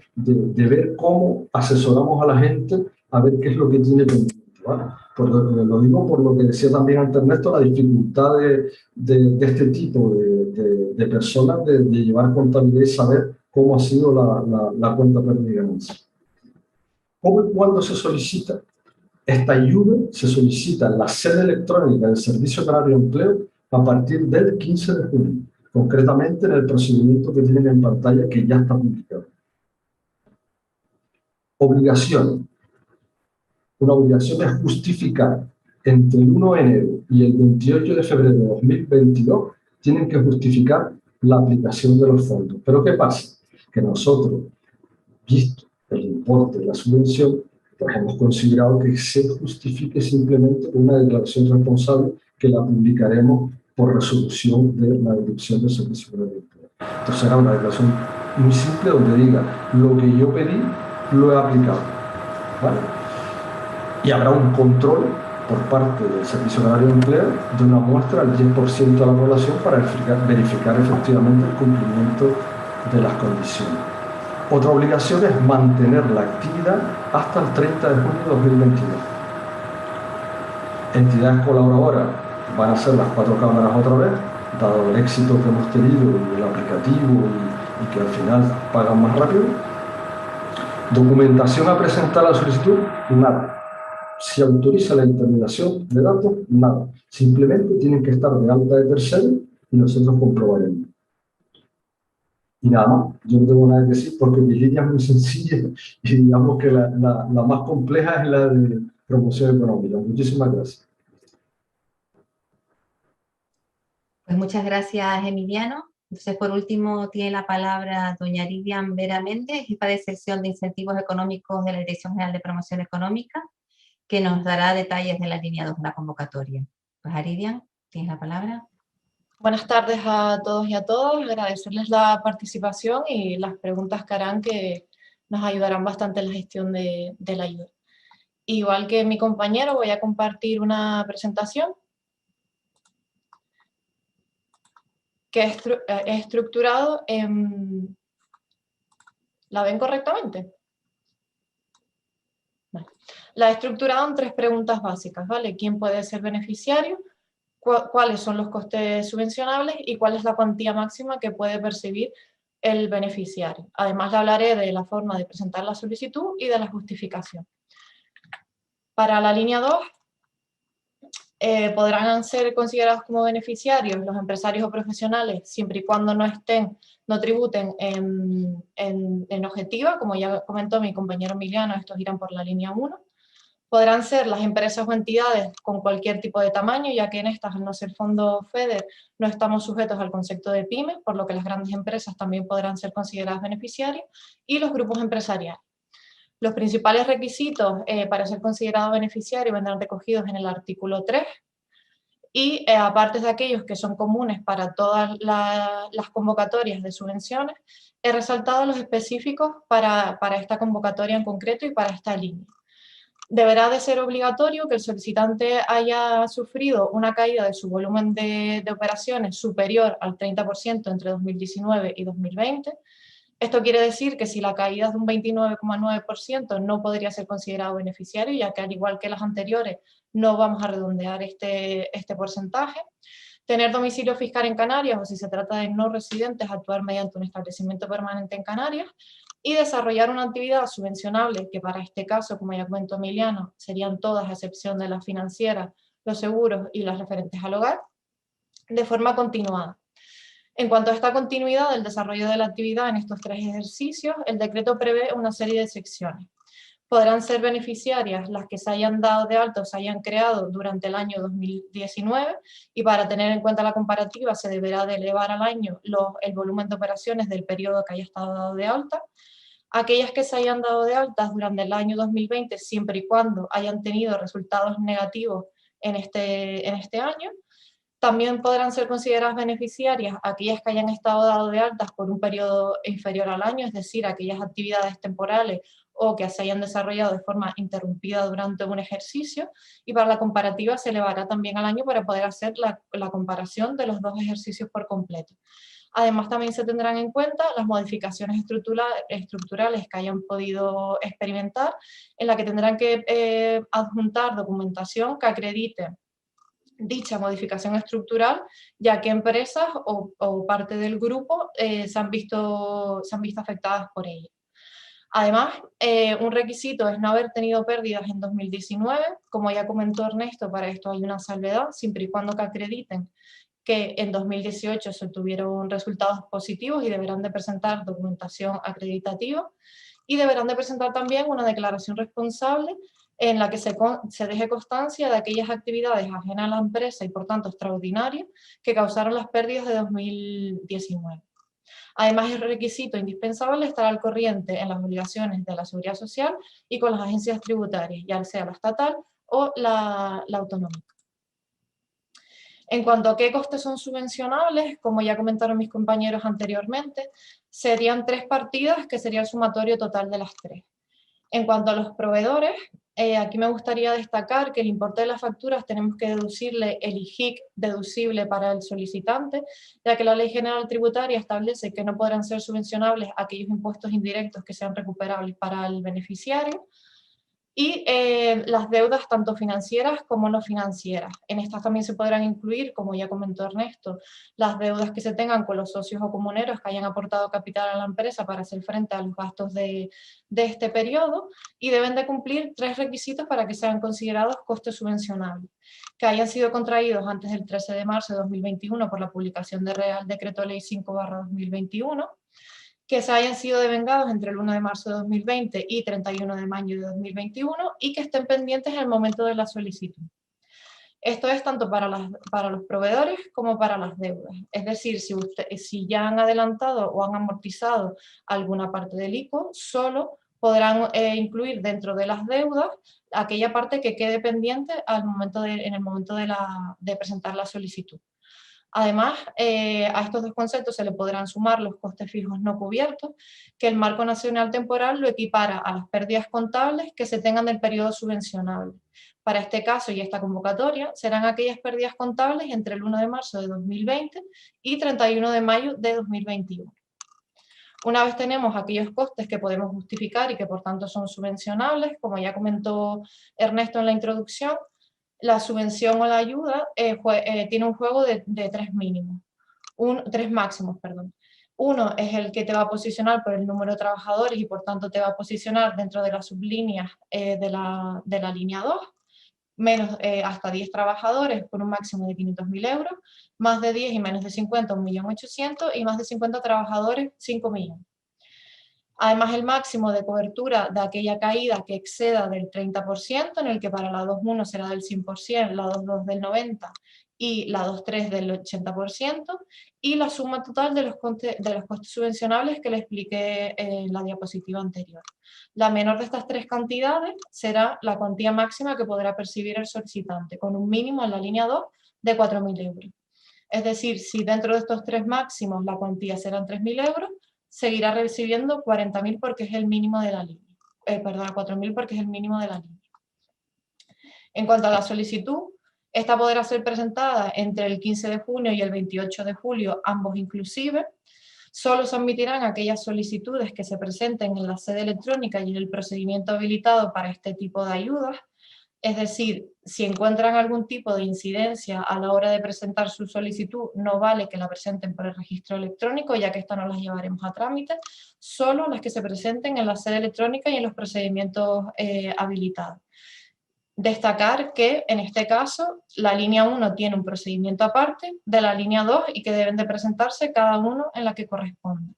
ver cómo asesoramos a la gente a ver qué es lo que tiene pendiente, ¿vale? Lo digo por lo que decía también antes Ernesto, la dificultad de este tipo de personas de llevar contabilidad y saber cómo ha sido la cuenta pérdida y ganancia. ¿Cómo y cuándo se solicita? Esta ayuda se solicita en la sede electrónica del Servicio Canario de Empleo a partir del 15 de junio, concretamente en el procedimiento que tienen en pantalla que ya está publicado. Obligación. Una obligación es justificar entre el 1 de enero y el 28 de febrero de 2022, tienen que justificar la aplicación de los fondos. ¿Pero qué pasa? Que nosotros, visto el importe de la subvención, pues hemos considerado que se justifique simplemente una declaración responsable que la publicaremos por resolución de la Dirección de Servicios de Empleo. Entonces será una declaración muy simple donde diga lo que yo pedí lo he aplicado, ¿vale? Y habrá un control por parte del Servicio Canario de Empleo de una muestra al 10% de la población para verificar efectivamente el cumplimiento de las condiciones. Otra obligación es mantener la actividad hasta el 30 de junio de 2022. Entidades colaboradoras van a ser las 4 cámaras otra vez, dado el éxito que hemos tenido y el aplicativo y que al final pagan más rápido. Documentación a presentar a la solicitud, nada. Si autoriza la interminación de datos, nada. Simplemente tienen que estar de alta de tercero y nosotros comprobaremos. Y nada más, yo no tengo nada que decir porque mi línea es muy sencilla y digamos que la más compleja es la de promoción económica. Muchísimas gracias. Pues muchas gracias, Emiliano. Entonces, por último, tiene la palabra doña Aridian Vera Méndez, jefa de sección de incentivos económicos de la Dirección General de Promoción Económica, que nos dará detalles de la línea 2 de la convocatoria. Pues Aridian, tienes la palabra. Buenas tardes a todos y a todas. Agradecerles la participación y las preguntas que harán, que nos ayudarán bastante en la gestión de la ayuda. Igual que mi compañero, voy a compartir una presentación que es estructurado en... ¿La ven correctamente? Vale. La he estructurado en 3 preguntas básicas, ¿vale? ¿Quién puede ser beneficiario? ¿Cuáles son los costes subvencionables? Y cuál es la cuantía máxima que puede percibir el beneficiario. Además, le hablaré de la forma de presentar la solicitud y de la justificación. Para la línea 2, podrán ser considerados como beneficiarios los empresarios o profesionales siempre y cuando no tributen en objetiva, como ya comentó mi compañero Emiliano, estos irán por la línea 1. Podrán ser las empresas o entidades con cualquier tipo de tamaño, ya que en estas, al no ser fondo FEDER, no estamos sujetos al concepto de pyme, por lo que las grandes empresas también podrán ser consideradas beneficiarios, y los grupos empresariales. Los principales requisitos para ser considerado beneficiario vendrán recogidos en el artículo 3, y aparte de aquellos que son comunes para todas las convocatorias de subvenciones, he resaltado los específicos para esta convocatoria en concreto y para esta línea. Deberá de ser obligatorio que el solicitante haya sufrido una caída de su volumen de operaciones superior al 30% entre 2019 y 2020. Esto quiere decir que si la caída es de un 29,9% no podría ser considerado beneficiario, ya que al igual que las anteriores no vamos a redondear este porcentaje. Tener domicilio fiscal en Canarias o si se trata de no residentes, actuar mediante un establecimiento permanente en Canarias y desarrollar una actividad subvencionable, que para este caso, como ya comentó Emiliano, serían todas a excepción de las financieras, los seguros y las referentes al hogar, de forma continuada. En cuanto a esta continuidad del desarrollo de la actividad en estos 3 ejercicios, el decreto prevé una serie de secciones. Podrán ser beneficiarias las que se hayan dado de alta o se hayan creado durante el año 2019 y para tener en cuenta la comparativa se deberá de elevar al año el volumen de operaciones del periodo que haya estado dado de alta. Aquellas que se hayan dado de alta durante el año 2020 siempre y cuando hayan tenido resultados negativos en este año. También podrán ser consideradas beneficiarias aquellas que hayan estado dadas de altas por un periodo inferior al año, es decir, aquellas actividades temporales o que se hayan desarrollado de forma interrumpida durante un ejercicio, y para la comparativa se elevará también al año para poder hacer la comparación de los 2 ejercicios por completo. Además, también se tendrán en cuenta las modificaciones estructurales que hayan podido experimentar, en la que tendrán que adjuntar documentación que acredite dicha modificación estructural, ya que empresas o parte del grupo se han visto afectadas por ella. Además, un requisito es no haber tenido pérdidas en 2019, como ya comentó Ernesto, para esto hay una salvedad, siempre y cuando que acrediten que en 2018 se tuvieron resultados positivos y deberán de presentar documentación acreditativa y deberán de presentar también una declaración responsable en la que se deje constancia de aquellas actividades ajenas a la empresa y por tanto extraordinarias que causaron las pérdidas de 2019. Además, es requisito indispensable estar al corriente en las obligaciones de la Seguridad Social y con las agencias tributarias, ya sea la estatal o la autonómica. En cuanto a qué costes son subvencionables, como ya comentaron mis compañeros anteriormente, serían 3 partidas que sería el sumatorio total de las 3. En cuanto a los proveedores, aquí me gustaría destacar que el importe de las facturas tenemos que deducirle el IJIC deducible para el solicitante, ya que la Ley General Tributaria establece que no podrán ser subvencionables aquellos impuestos indirectos que sean recuperables para el beneficiario. Y las deudas tanto financieras como no financieras. En estas también se podrán incluir, como ya comentó Ernesto, las deudas que se tengan con los socios o comuneros que hayan aportado capital a la empresa para hacer frente a los gastos de este periodo, y deben de cumplir 3 requisitos para que sean considerados costes subvencionables: que hayan sido contraídos antes del 13 de marzo de 2021 por la publicación del Real Decreto Ley 5/2021, que se hayan sido devengados entre el 1 de marzo de 2020 y 31 de mayo de 2021 y que estén pendientes en el momento de la solicitud. Esto es tanto para los proveedores como para las deudas. Es decir, si ya han adelantado o han amortizado alguna parte del ICO, solo podrán incluir dentro de las deudas aquella parte que quede pendiente en el momento de presentar la solicitud. Además, a estos dos conceptos se le podrán sumar los costes fijos no cubiertos, que el marco nacional temporal lo equipara a las pérdidas contables que se tengan del periodo subvencionable. Para este caso y esta convocatoria serán aquellas pérdidas contables entre el 1 de marzo de 2020 y 31 de mayo de 2021. Una vez tenemos aquellos costes que podemos justificar y que por tanto son subvencionables, como ya comentó Ernesto en la introducción, la subvención o la ayuda tiene un juego de tres máximos. Uno es el que te va a posicionar por el número de trabajadores y por tanto te va a posicionar dentro de las sublíneas de la línea 2, menos hasta 10 trabajadores por un máximo de 500.000 euros, más de 10 y menos de 50, 1.800.000, y más de 50 trabajadores, 5 millones. Además, el máximo de cobertura de aquella caída que exceda del 30%, en el que para la 2.1 será del 100%, la 2.2 del 90% y la 2.3 del 80%, y la suma total de los costes subvencionables que le expliqué en la diapositiva anterior. La menor de estas tres cantidades será la cuantía máxima que podrá percibir el solicitante, con un mínimo en la línea 2 de 4.000 euros. Es decir, si dentro de estos tres máximos la cuantía serán 3.000 euros, seguirá recibiendo 40.000 porque es el mínimo de la línea. 4.000 porque es el mínimo de la línea. En cuanto a la solicitud, esta podrá ser presentada entre el 15 de junio y el 28 de julio, ambos inclusive. Solo se admitirán aquellas solicitudes que se presenten en la sede electrónica y en el procedimiento habilitado para este tipo de ayudas. Es decir, si encuentran algún tipo de incidencia a la hora de presentar su solicitud, no vale que la presenten por el registro electrónico, ya que esta no las llevaremos a trámite, solo las que se presenten en la sede electrónica y en los procedimientos habilitados. Destacar que, en este caso, la línea 1 tiene un procedimiento aparte de la línea 2 y que deben de presentarse cada uno en la que corresponde.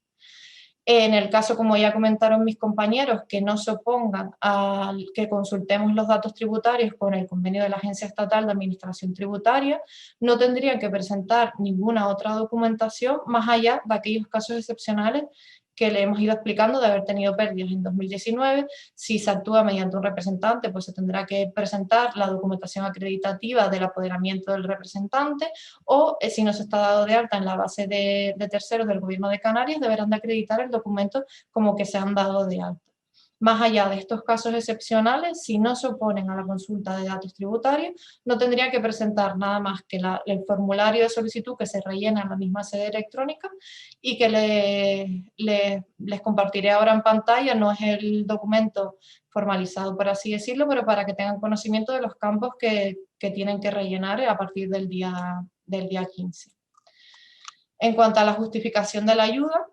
En el caso, como ya comentaron mis compañeros, que no se opongan a que consultemos los datos tributarios con el convenio de la Agencia Estatal de Administración Tributaria, no tendrían que presentar ninguna otra documentación más allá de aquellos casos excepcionales que le hemos ido explicando de haber tenido pérdidas en 2019. Si se actúa mediante un representante, pues se tendrá que presentar la documentación acreditativa del apoderamiento del representante, o si no se está dado de alta en la base de terceros del Gobierno de Canarias, deberán de acreditar el documento como que se han dado de alta. Más allá de estos casos excepcionales, si no se oponen a la consulta de datos tributarios, no tendría que presentar nada más que el formulario de solicitud que se rellena en la misma sede electrónica y que les compartiré ahora en pantalla. No es el documento formalizado, por así decirlo, pero para que tengan conocimiento de los campos que tienen que rellenar a partir del día 15. En cuanto a la justificación de la ayuda,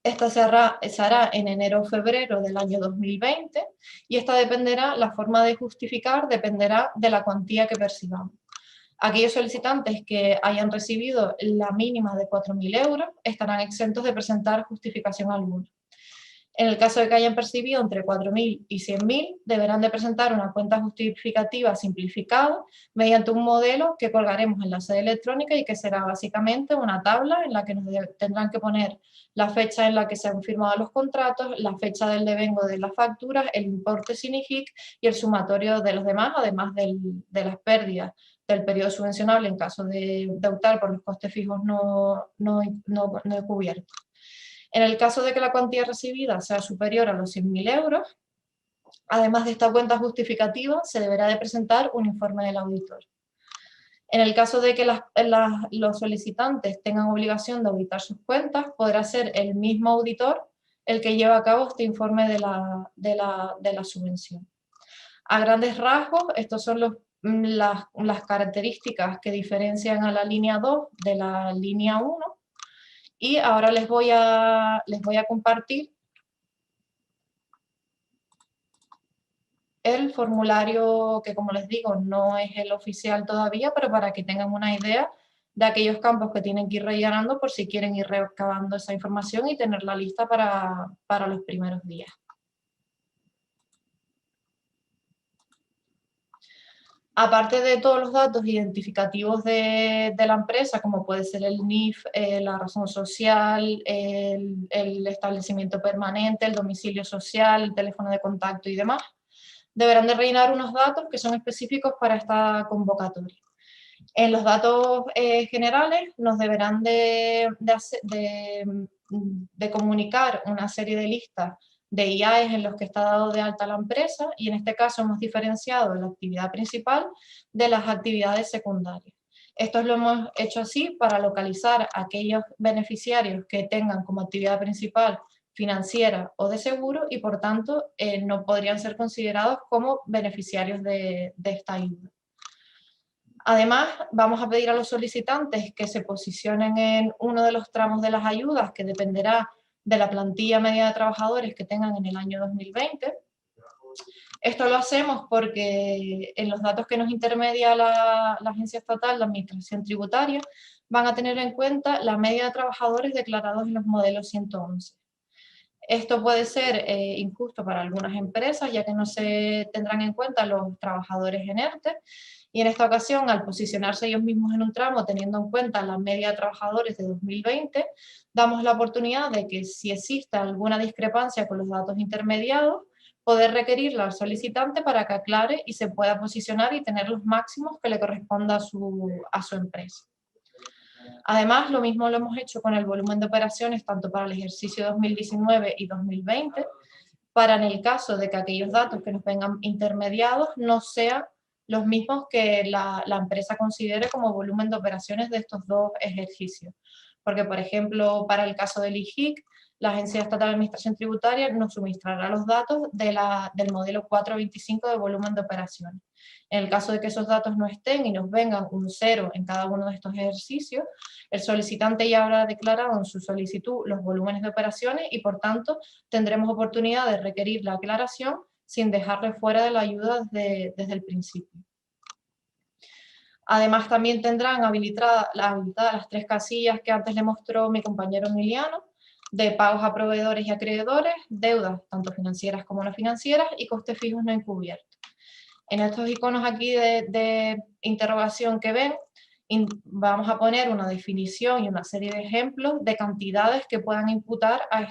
esta se hará en enero o febrero del año 2020 y la forma de justificar dependerá de la cuantía que percibamos. Aquellos solicitantes que hayan recibido la mínima de 4.000 euros estarán exentos de presentar justificación alguna. En el caso de que hayan percibido entre 4.000 y 100.000, deberán de presentar una cuenta justificativa simplificada mediante un modelo que colgaremos en la sede electrónica y que será básicamente una tabla en la que nos tendrán que poner la fecha en la que se han firmado los contratos, la fecha del devengo de las facturas, el importe sin IJIC y el sumatorio de los demás, además de las pérdidas del periodo subvencionable en caso de optar por los costes fijos no cubiertos. En el caso de que la cuantía recibida sea superior a los 100.000 euros, además de esta cuenta justificativa, se deberá de presentar un informe del auditor. En el caso de que los solicitantes tengan obligación de auditar sus cuentas, podrá ser el mismo auditor el que lleva a cabo este informe de la subvención. A grandes rasgos, estas son las características que diferencian a la línea 2 de la línea 1. Y ahora les voy a compartir el formulario que, como les digo, no es el oficial todavía, pero para que tengan una idea de aquellos campos que tienen que ir rellenando por si quieren ir recabando esa información y tenerla lista para los primeros días. Aparte de todos los datos identificativos de la empresa, como puede ser el NIF, la razón social, el establecimiento permanente, el domicilio social, el teléfono de contacto y demás, deberán de rellenar unos datos que son específicos para esta convocatoria. En los datos generales nos deberán de comunicar una serie de listas de IAES en los que está dado de alta la empresa, y en este caso hemos diferenciado la actividad principal de las actividades secundarias. Esto lo hemos hecho así para localizar a aquellos beneficiarios que tengan como actividad principal financiera o de seguro y por tanto no podrían ser considerados como beneficiarios de esta ayuda. Además, vamos a pedir a los solicitantes que se posicionen en uno de los tramos de las ayudas que dependerá de la plantilla media de trabajadores que tengan en el año 2020. Esto lo hacemos porque en los datos que nos intermedia la Agencia Estatal de Administración Tributaria van a tener en cuenta la media de trabajadores declarados en los modelos 111. Esto puede ser injusto para algunas empresas, ya que no se tendrán en cuenta los trabajadores inertes, y en esta ocasión, al posicionarse ellos mismos en un tramo, teniendo en cuenta la media de trabajadores de 2020, damos la oportunidad de que si existe alguna discrepancia con los datos intermediados, poder requerirla al solicitante para que aclare y se pueda posicionar y tener los máximos que le corresponda a su empresa. Además, lo mismo lo hemos hecho con el volumen de operaciones tanto para el ejercicio 2019 y 2020, para en el caso de que aquellos datos que nos vengan intermediados no sean los mismos que la empresa considere como volumen de operaciones de estos dos ejercicios. Porque, por ejemplo, para el caso del IJIC, la Agencia Estatal de Administración Tributaria nos suministrará los datos del modelo 425 de volumen de operaciones. En el caso de que esos datos no estén y nos vengan un 0 en cada uno de estos ejercicios, el solicitante ya habrá declarado en su solicitud los volúmenes de operaciones y, por tanto, tendremos oportunidad de requerir la aclaración sin dejarle fuera de la ayuda desde el principio. Además, también tendrán habilitadas las 3 casillas que antes le mostró mi compañero Emiliano, de pagos a proveedores y acreedores, deudas tanto financieras como no financieras y costes fijos no encubiertos. En estos iconos aquí de interrogación que ven, vamos a poner una definición y una serie de ejemplos de cantidades que puedan imputar a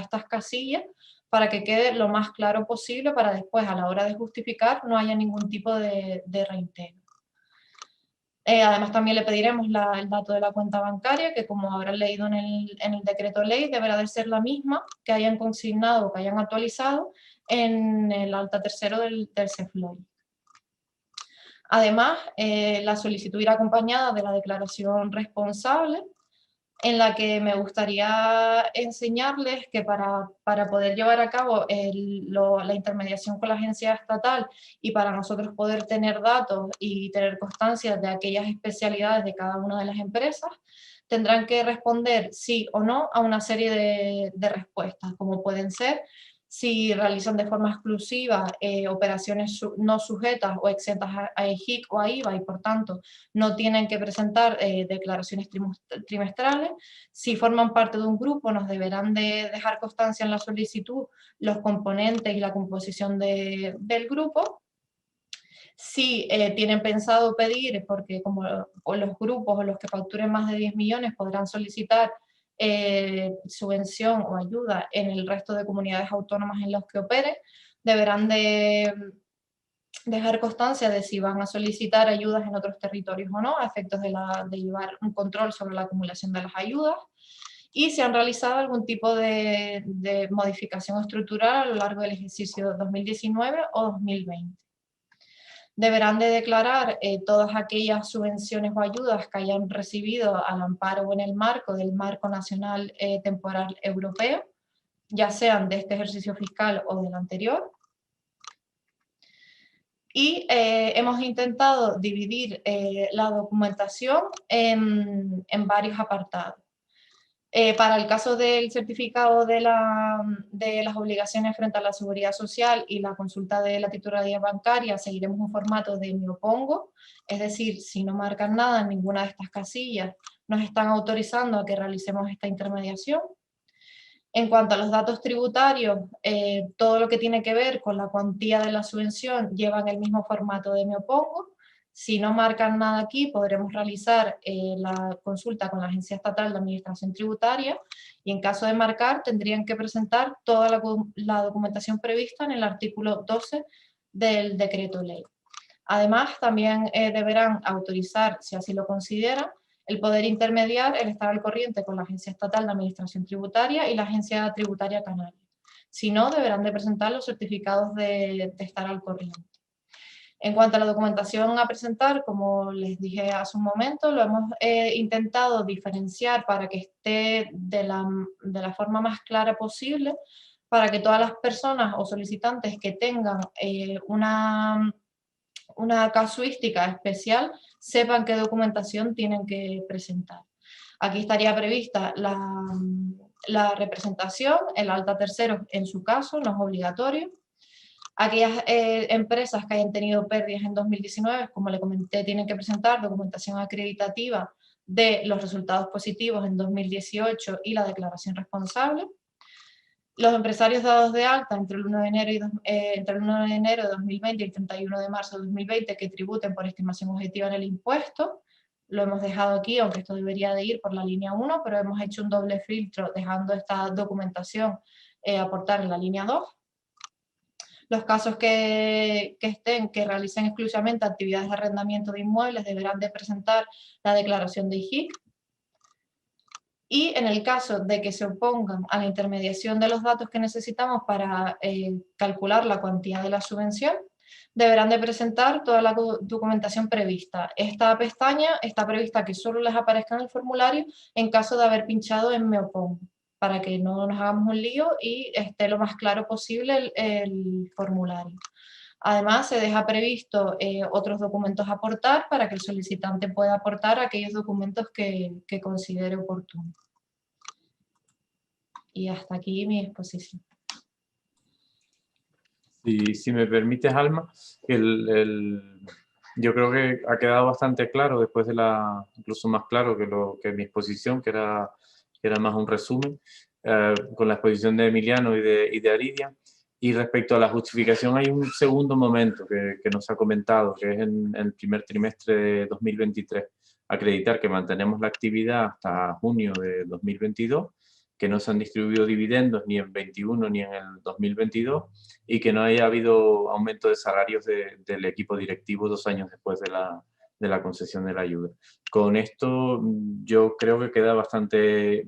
estas casillas para que quede lo más claro posible para después, a la hora de justificar, no haya ningún tipo de reintegro. Además, también le pediremos el dato de la cuenta bancaria, que como habrán leído en el decreto ley, deberá de ser la misma que hayan consignado o que hayan actualizado en el alta tercero del CEFLOI. Además, la solicitud irá acompañada de la declaración responsable, en la que me gustaría enseñarles que para poder llevar a cabo la intermediación con la agencia estatal y para nosotros poder tener datos y tener constancia de aquellas especialidades de cada una de las empresas, tendrán que responder sí o no a una serie de respuestas, como pueden ser si realizan de forma exclusiva operaciones no sujetas o exentas a IJIC o a IVA y por tanto no tienen que presentar declaraciones trimestrales. Si forman parte de un grupo, nos deberán de dejar constancia en la solicitud los componentes y la composición del grupo. Si tienen pensado pedir, porque como los grupos o los que facturen más de 10 millones podrán solicitar subvención o ayuda en el resto de comunidades autónomas en las que operen, deberán de dejar constancia de si van a solicitar ayudas en otros territorios o no, a efectos de llevar un control sobre la acumulación de las ayudas, y si han realizado algún tipo de modificación estructural a lo largo del ejercicio 2019 o 2020. Deberán de declarar todas aquellas subvenciones o ayudas que hayan recibido al amparo o en el marco del Marco Nacional Temporal Europeo, ya sean de este ejercicio fiscal o del anterior. Y hemos intentado dividir la documentación en varios apartados. Para el caso del certificado de las obligaciones frente a la seguridad social y la consulta de la titularidad bancaria, seguiremos un formato de me opongo, es decir, si no marcan nada en ninguna de estas casillas, nos están autorizando a que realicemos esta intermediación. En cuanto a los datos tributarios, todo lo que tiene que ver con la cuantía de la subvención llevan el mismo formato de me opongo. Si no marcan nada aquí, podremos realizar la consulta con la Agencia Estatal de Administración Tributaria y en caso de marcar tendrían que presentar toda la documentación prevista en el artículo 12 del decreto ley. Además, también deberán autorizar, si así lo consideran, el poder intermediar, el estar al corriente con la Agencia Estatal de Administración Tributaria y la Agencia Tributaria Canaria. Si no, deberán de presentar los certificados de estar al corriente. En cuanto a la documentación a presentar, como les dije hace un momento, lo hemos intentado diferenciar para que esté de la forma más clara posible, para que todas las personas o solicitantes que tengan una casuística especial sepan qué documentación tienen que presentar. Aquí estaría prevista la representación, el alta a terceros en su caso, no es obligatorio. Aquellas empresas que hayan tenido pérdidas en 2019, como le comenté, tienen que presentar documentación acreditativa de los resultados positivos en 2018 y la declaración responsable. Los empresarios dados de alta entre el 1 de enero de 2020 y el 31 de marzo de 2020 que tributen por estimación objetiva en el impuesto, lo hemos dejado aquí, aunque esto debería de ir por la línea 1, pero hemos hecho un doble filtro dejando esta documentación aportar en la línea 2. Los casos que realicen exclusivamente actividades de arrendamiento de inmuebles deberán de presentar la declaración de IGIC. Y en el caso de que se opongan a la intermediación de los datos que necesitamos para calcular la cuantía de la subvención, deberán de presentar toda la documentación prevista. Esta pestaña está prevista que solo les aparezca en el formulario en caso de haber pinchado en Me opongo, para que no nos hagamos un lío y esté lo más claro posible el formulario. Además, se deja previsto otros documentos a aportar para que el solicitante pueda aportar aquellos documentos que considere oportuno. Y hasta aquí mi exposición. Si me permites, Alma, yo creo que ha quedado bastante claro después de incluso más claro que mi exposición, que era más un resumen, con la exposición de Emiliano y de Aridia. Y respecto a la justificación, hay un segundo momento que nos ha comentado, que es en el primer trimestre de 2023. Acreditar que mantenemos la actividad hasta junio de 2022, que no se han distribuido dividendos ni en 21 ni en el 2022 y que no haya habido aumento de salarios del equipo directivo 2 años después de la concesión de la ayuda. Con esto yo creo que queda bastante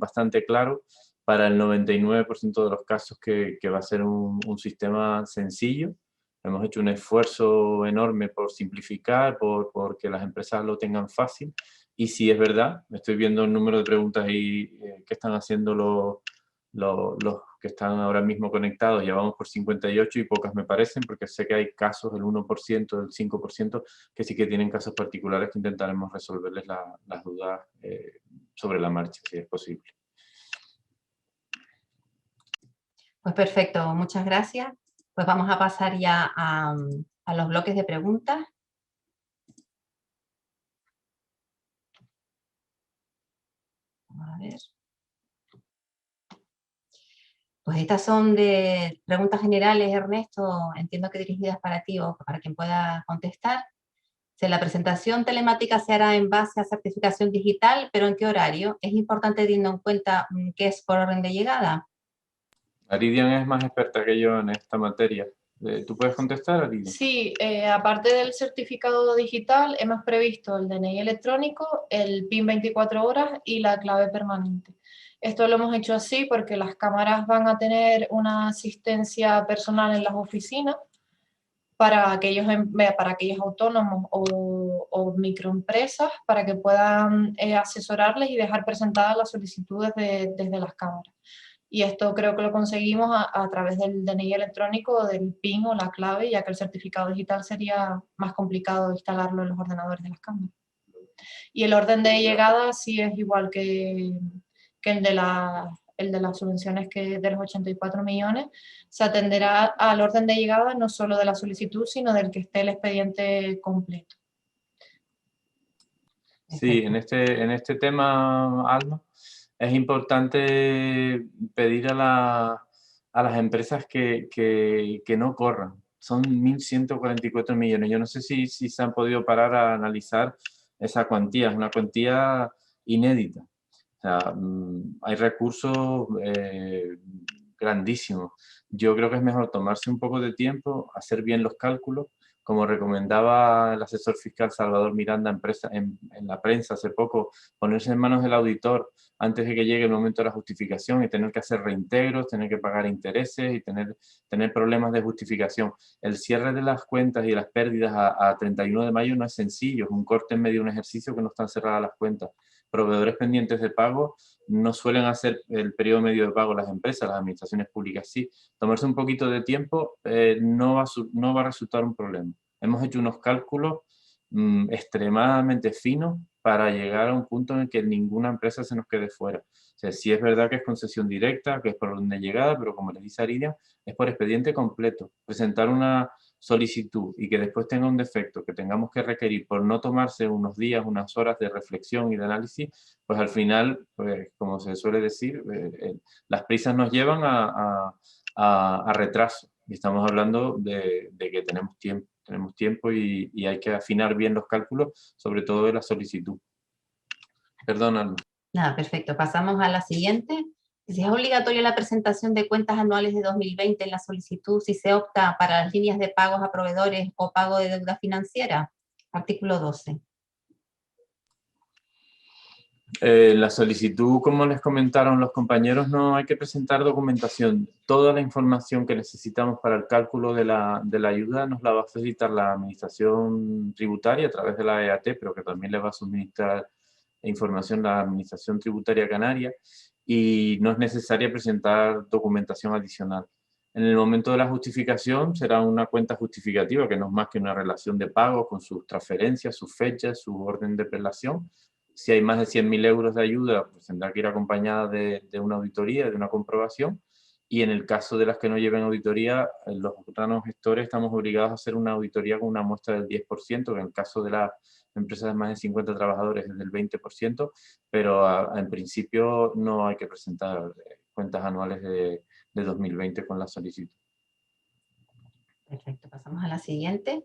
claro para el 99% de los casos que va a ser un sistema sencillo. Hemos hecho un esfuerzo enorme por simplificar, por que las empresas lo tengan fácil. Y si es verdad, estoy viendo el número de preguntas que están haciendo los que están ahora mismo conectados, ya vamos por 58 y pocas me parecen, porque sé que hay casos del 1%, del 5%, que sí que tienen casos particulares que intentaremos resolverles las dudas sobre la marcha, si es posible. Pues perfecto, muchas gracias. Pues vamos a pasar ya a los bloques de preguntas. A ver. Pues estas son de preguntas generales, Ernesto, entiendo que dirigidas para ti o para quien pueda contestar. La presentación telemática se hará en base a certificación digital, pero ¿en qué horario? Es importante teniendo en cuenta que es por orden de llegada. Aridian es más experta que yo en esta materia. ¿Tú puedes contestar, Aridian? Sí, aparte del certificado digital, hemos previsto el DNI electrónico, el PIN 24 horas y la clave permanente. Esto lo hemos hecho así porque las cámaras van a tener una asistencia personal en las oficinas para aquellos autónomos o microempresas, para que puedan asesorarles y dejar presentadas las solicitudes desde las cámaras. Y esto creo que lo conseguimos a través del DNI electrónico, del PIN o la clave, ya que el certificado digital sería más complicado instalarlo en los ordenadores de las cámaras. Y el orden de llegada sí es igual que el de las subvenciones de los 84 millones. Se atenderá al orden de llegada no solo de la solicitud, sino del que esté el expediente completo. Sí, en este tema, Alma, es importante pedir a las empresas que no corran. Son 1.144 millones. Yo no sé si se han podido parar a analizar esa cuantía. Es una cuantía inédita. O sea, hay recursos grandísimos. Yo creo que es mejor tomarse un poco de tiempo, hacer bien los cálculos, como recomendaba el asesor fiscal Salvador Miranda en la prensa hace poco, ponerse en manos del auditor antes de que llegue el momento de la justificación y tener que hacer reintegros, tener que pagar intereses y tener problemas de justificación. El cierre de las cuentas y las pérdidas a 31 de mayo no es sencillo, es un corte en medio de un ejercicio que no están cerradas las cuentas. Proveedores pendientes de pago no suelen hacer el periodo medio de pago las empresas, las administraciones públicas sí. Tomarse un poquito de tiempo no va a resultar un problema. Hemos hecho unos cálculos extremadamente finos para llegar a un punto en el que ninguna empresa se nos quede fuera. O sea, sí es verdad que es concesión directa, que es por orden de llegada, pero como les dice Aridia, es por expediente completo. Presentar una solicitud y que después tenga un defecto que tengamos que requerir por no tomarse unos días, unas horas de reflexión y de análisis, pues al final, pues, como se suele decir, las prisas nos llevan a retraso. Y estamos hablando de que tenemos tiempo y hay que afinar bien los cálculos, sobre todo de la solicitud. Perdón, Alma. Nada, perfecto. Pasamos a la siguiente. Si es obligatoria la presentación de cuentas anuales de 2020 en la solicitud, si se opta para las líneas de pagos a proveedores o pago de deuda financiera. Artículo 12. La solicitud, como les comentaron los compañeros, no hay que presentar documentación. Toda la información que necesitamos para el cálculo de la ayuda nos la va a facilitar la Administración Tributaria a través de la EAT, pero que también le va a suministrar información la Administración Tributaria Canaria, y no es necesaria presentar documentación adicional. En el momento de la justificación será una cuenta justificativa, que no es más que una relación de pago con sus transferencias, sus fechas, su orden de prelación. Si hay más de 100.000 euros de ayuda, pues tendrá que ir acompañada de una auditoría, de una comprobación. Y en el caso de las que no lleven auditoría, los órganos gestores estamos obligados a hacer una auditoría con una muestra del 10%, que en el caso de las empresas de más de 50 trabajadores es del 20%, pero en principio no hay que presentar cuentas anuales de 2020 con la solicitud. Perfecto, pasamos a la siguiente.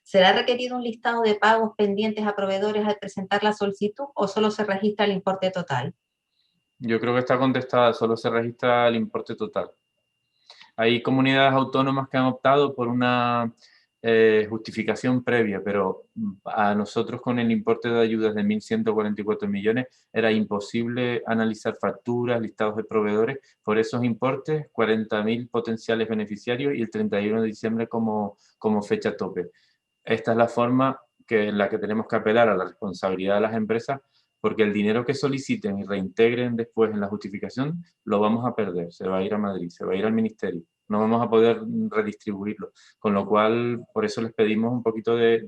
¿Será requerido un listado de pagos pendientes a proveedores al presentar la solicitud o solo se registra el importe total? Yo creo que está contestada, solo se registra el importe total. Hay comunidades autónomas que han optado por una justificación previa, pero a nosotros con el importe de ayudas de 1.144 millones era imposible analizar facturas, listados de proveedores por esos importes, 40.000 potenciales beneficiarios y el 31 de diciembre como fecha tope. Esta es la forma en la que tenemos que apelar a la responsabilidad de las empresas, porque el dinero que soliciten y reintegren después en la justificación lo vamos a perder, se va a ir a Madrid, se va a ir al ministerio, no vamos a poder redistribuirlo, con lo cual por eso les pedimos un poquito de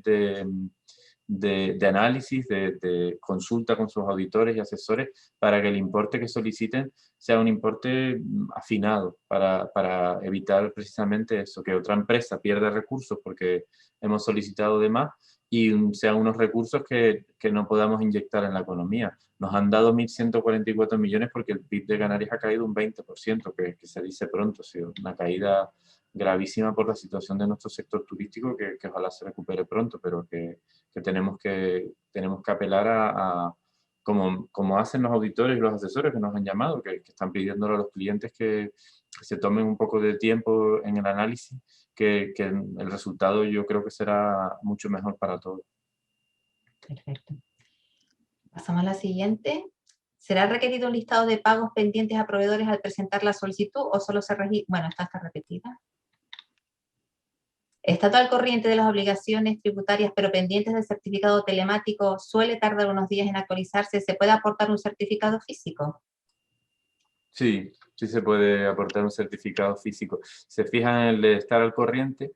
análisis, de consulta con sus auditores y asesores para que el importe que soliciten sea un importe afinado para evitar precisamente eso, que otra empresa pierda recursos porque hemos solicitado de más y sean unos recursos que no podamos inyectar en la economía. Nos han dado 1.144 millones porque el PIB de Canarias ha caído un 20%, que se dice pronto, ha sido una caída gravísima por la situación de nuestro sector turístico, que ojalá se recupere pronto, pero que tenemos que apelar como hacen los auditores y los asesores que nos han llamado, que están pidiéndole a los clientes que se tomen un poco de tiempo en el análisis, que el resultado yo creo que será mucho mejor para todos. Perfecto. Pasamos a la siguiente. ¿Será requerido un listado de pagos pendientes a proveedores al presentar la solicitud o solo se registra? Bueno, esta está repetida. Estando al corriente de las obligaciones tributarias, pero pendientes del certificado telemático, suele tardar unos días en actualizarse. ¿Se puede aportar un certificado físico? Sí, sí se puede aportar un certificado físico. Se fijan en el de estar al corriente,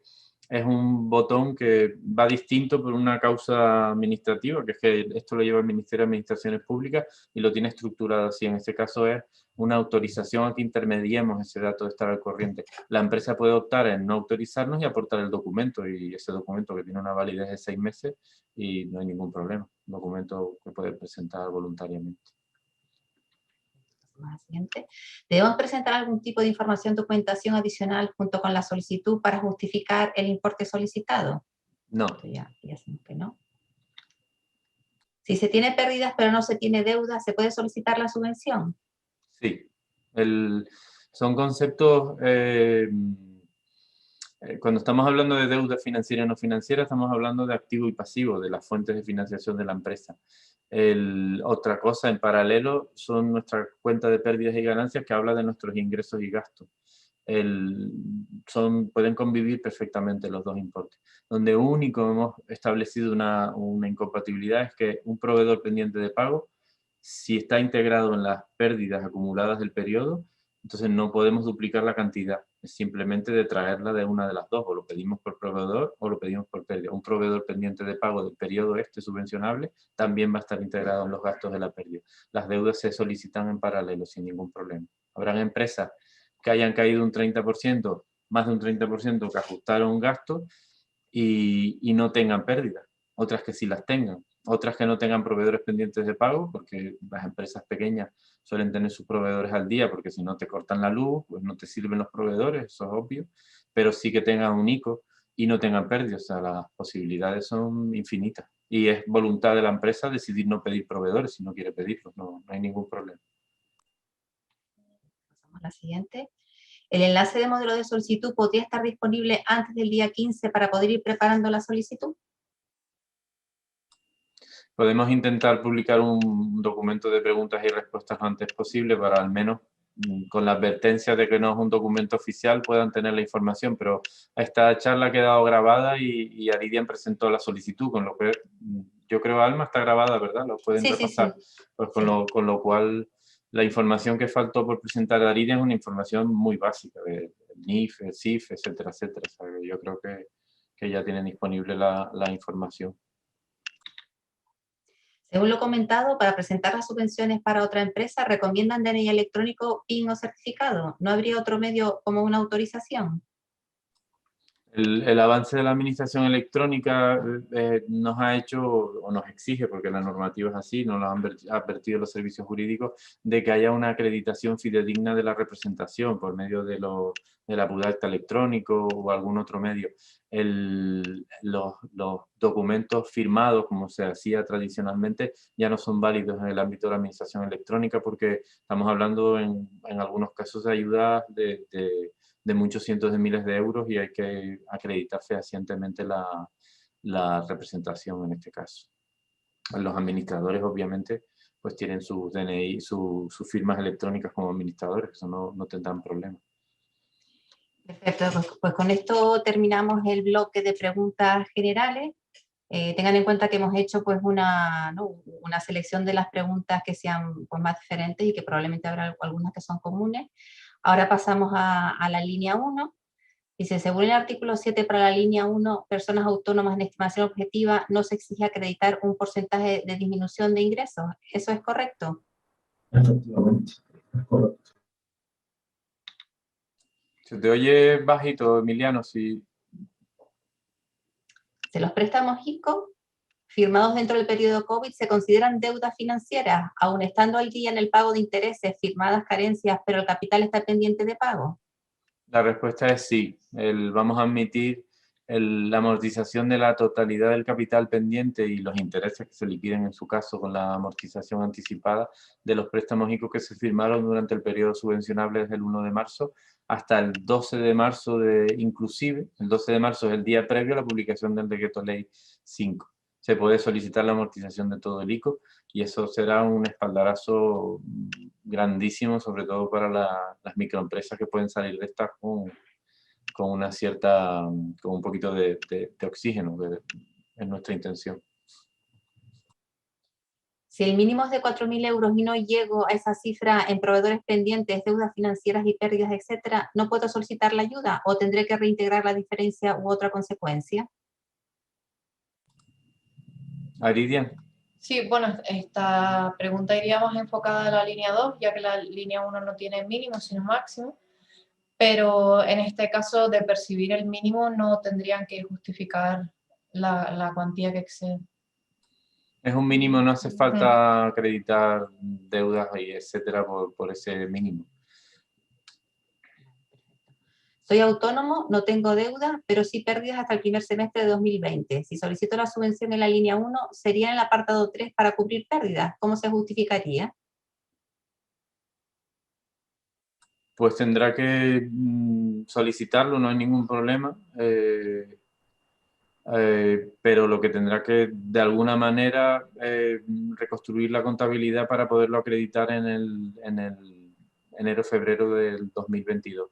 es un botón que va distinto por una causa administrativa, que es que esto lo lleva el Ministerio de Administraciones Públicas y lo tiene estructurado así. En este caso es una autorización a que intermediemos ese dato de estar al corriente. La empresa puede optar en no autorizarnos y aportar el documento, y ese documento que tiene una validez de 6 meses y no hay ningún problema. Un documento que puede presentar voluntariamente. La siguiente. ¿Debemos presentar algún tipo de información, documentación adicional junto con la solicitud para justificar el importe solicitado? No. Ya sabemos que no. Si se tiene pérdidas pero no se tiene deuda, ¿se puede solicitar la subvención? Sí. Son conceptos Cuando estamos hablando de deuda financiera y no financiera, estamos hablando de activo y pasivo, de las fuentes de financiación de la empresa. Otra cosa en paralelo son nuestras cuentas de pérdidas y ganancias, que habla de nuestros ingresos y gastos. Pueden convivir perfectamente los dos importes. Donde único hemos establecido una incompatibilidad es que un proveedor pendiente de pago, si está integrado en las pérdidas acumuladas del periodo, entonces no podemos duplicar la cantidad, es simplemente de traerla de una de las dos, o lo pedimos por proveedor o lo pedimos por pérdida. Un proveedor pendiente de pago del periodo subvencionable también va a estar integrado en los gastos de la pérdida. Las deudas se solicitan en paralelo sin ningún problema. Habrán empresas que hayan caído un 30%, más de un 30%, que ajustaron un gasto y no tengan pérdidas. Otras que sí las tengan. Otras que no tengan proveedores pendientes de pago, porque las empresas pequeñas suelen tener sus proveedores al día, porque si no te cortan la luz, pues no te sirven los proveedores, eso es obvio, pero sí que tengan un ICO y no tengan pérdidas, o sea, las posibilidades son infinitas. Y es voluntad de la empresa decidir no pedir proveedores si no quiere pedirlos, no hay ningún problema. Pasamos a la siguiente. El enlace de modelo de solicitud podría estar disponible antes del día 15 para poder ir preparando la solicitud. Podemos intentar publicar un documento de preguntas y respuestas lo antes posible para al menos, con la advertencia de que no es un documento oficial, puedan tener la información, pero esta charla ha quedado grabada y Aridian presentó la solicitud, con lo que yo creo Alma está grabada, ¿verdad? Lo pueden repasar. Sí. Pues con lo cual la información que faltó por presentar a Aridian es una información muy básica, del NIF, el CIF, etcétera, etcétera. O sea, yo creo que ya tienen disponible la información. Según lo comentado, para presentar las subvenciones para otra empresa, recomiendan DNI electrónico, PIN o certificado. ¿No habría otro medio como una autorización? El avance de la administración electrónica nos ha hecho, o nos exige, porque la normativa es así, nos lo han advertido los servicios jurídicos, de que haya una acreditación fidedigna de la representación por medio de la Budacta electrónico o algún otro medio. Los documentos firmados, como se hacía tradicionalmente, ya no son válidos en el ámbito de la administración electrónica, porque estamos hablando en algunos casos de ayudas de muchos cientos de miles de euros y hay que acreditar fehacientemente la representación en este caso. Los administradores, obviamente, pues tienen sus DNI, sus firmas electrónicas como administradores, eso no tendrán problema. Perfecto, pues con esto terminamos el bloque de preguntas generales. Tengan en cuenta que hemos hecho pues una selección de las preguntas que sean pues, más diferentes y que probablemente habrá algunas que son comunes. Ahora pasamos a la línea 1. Dice, según el artículo 7 para la línea 1, personas autónomas en estimación objetiva, no se exige acreditar un porcentaje de disminución de ingresos. ¿Eso es correcto? Efectivamente, es correcto. Se te oye bajito, Emiliano, si... Los préstamos ICO firmados dentro del periodo COVID se consideran deudas financieras, aun estando al día en el pago de intereses, firmadas carencias, pero el capital está pendiente de pago. La respuesta es sí. Vamos a admitir la amortización de la totalidad del capital pendiente y los intereses que se liquiden en su caso con la amortización anticipada de los préstamos ICO que se firmaron durante el periodo subvencionable desde el 1 de marzo hasta el 12 de marzo inclusive. El 12 de marzo es el día previo a la publicación del Decreto Ley 5. Se puede solicitar la amortización de todo el ICO y eso será un espaldarazo grandísimo, sobre todo para las microempresas que pueden salir de estas con una cierta, con un poquito de oxígeno, es nuestra intención. Si el mínimo es de 4.000 euros y no llego a esa cifra en proveedores pendientes, deudas financieras y pérdidas, etcétera, ¿no puedo solicitar la ayuda o tendré que reintegrar la diferencia u otra consecuencia? Aridian. Sí, bueno, esta pregunta iría más enfocada a la línea 2, ya que la línea 1 no tiene mínimo, sino máximo. Pero en este caso de percibir el mínimo no tendrían que justificar la cuantía que excede. Es un mínimo, no hace falta acreditar deudas y etcétera por ese mínimo. Soy autónomo, no tengo deuda, pero sí pérdidas hasta el primer semestre de 2020. Si solicito la subvención en la línea 1, sería en el apartado 3 para cubrir pérdidas. ¿Cómo se justificaría? Pues tendrá que solicitarlo, no hay ningún problema. Pero lo que tendrá que, de alguna manera, reconstruir la contabilidad para poderlo acreditar en el enero-febrero del 2022.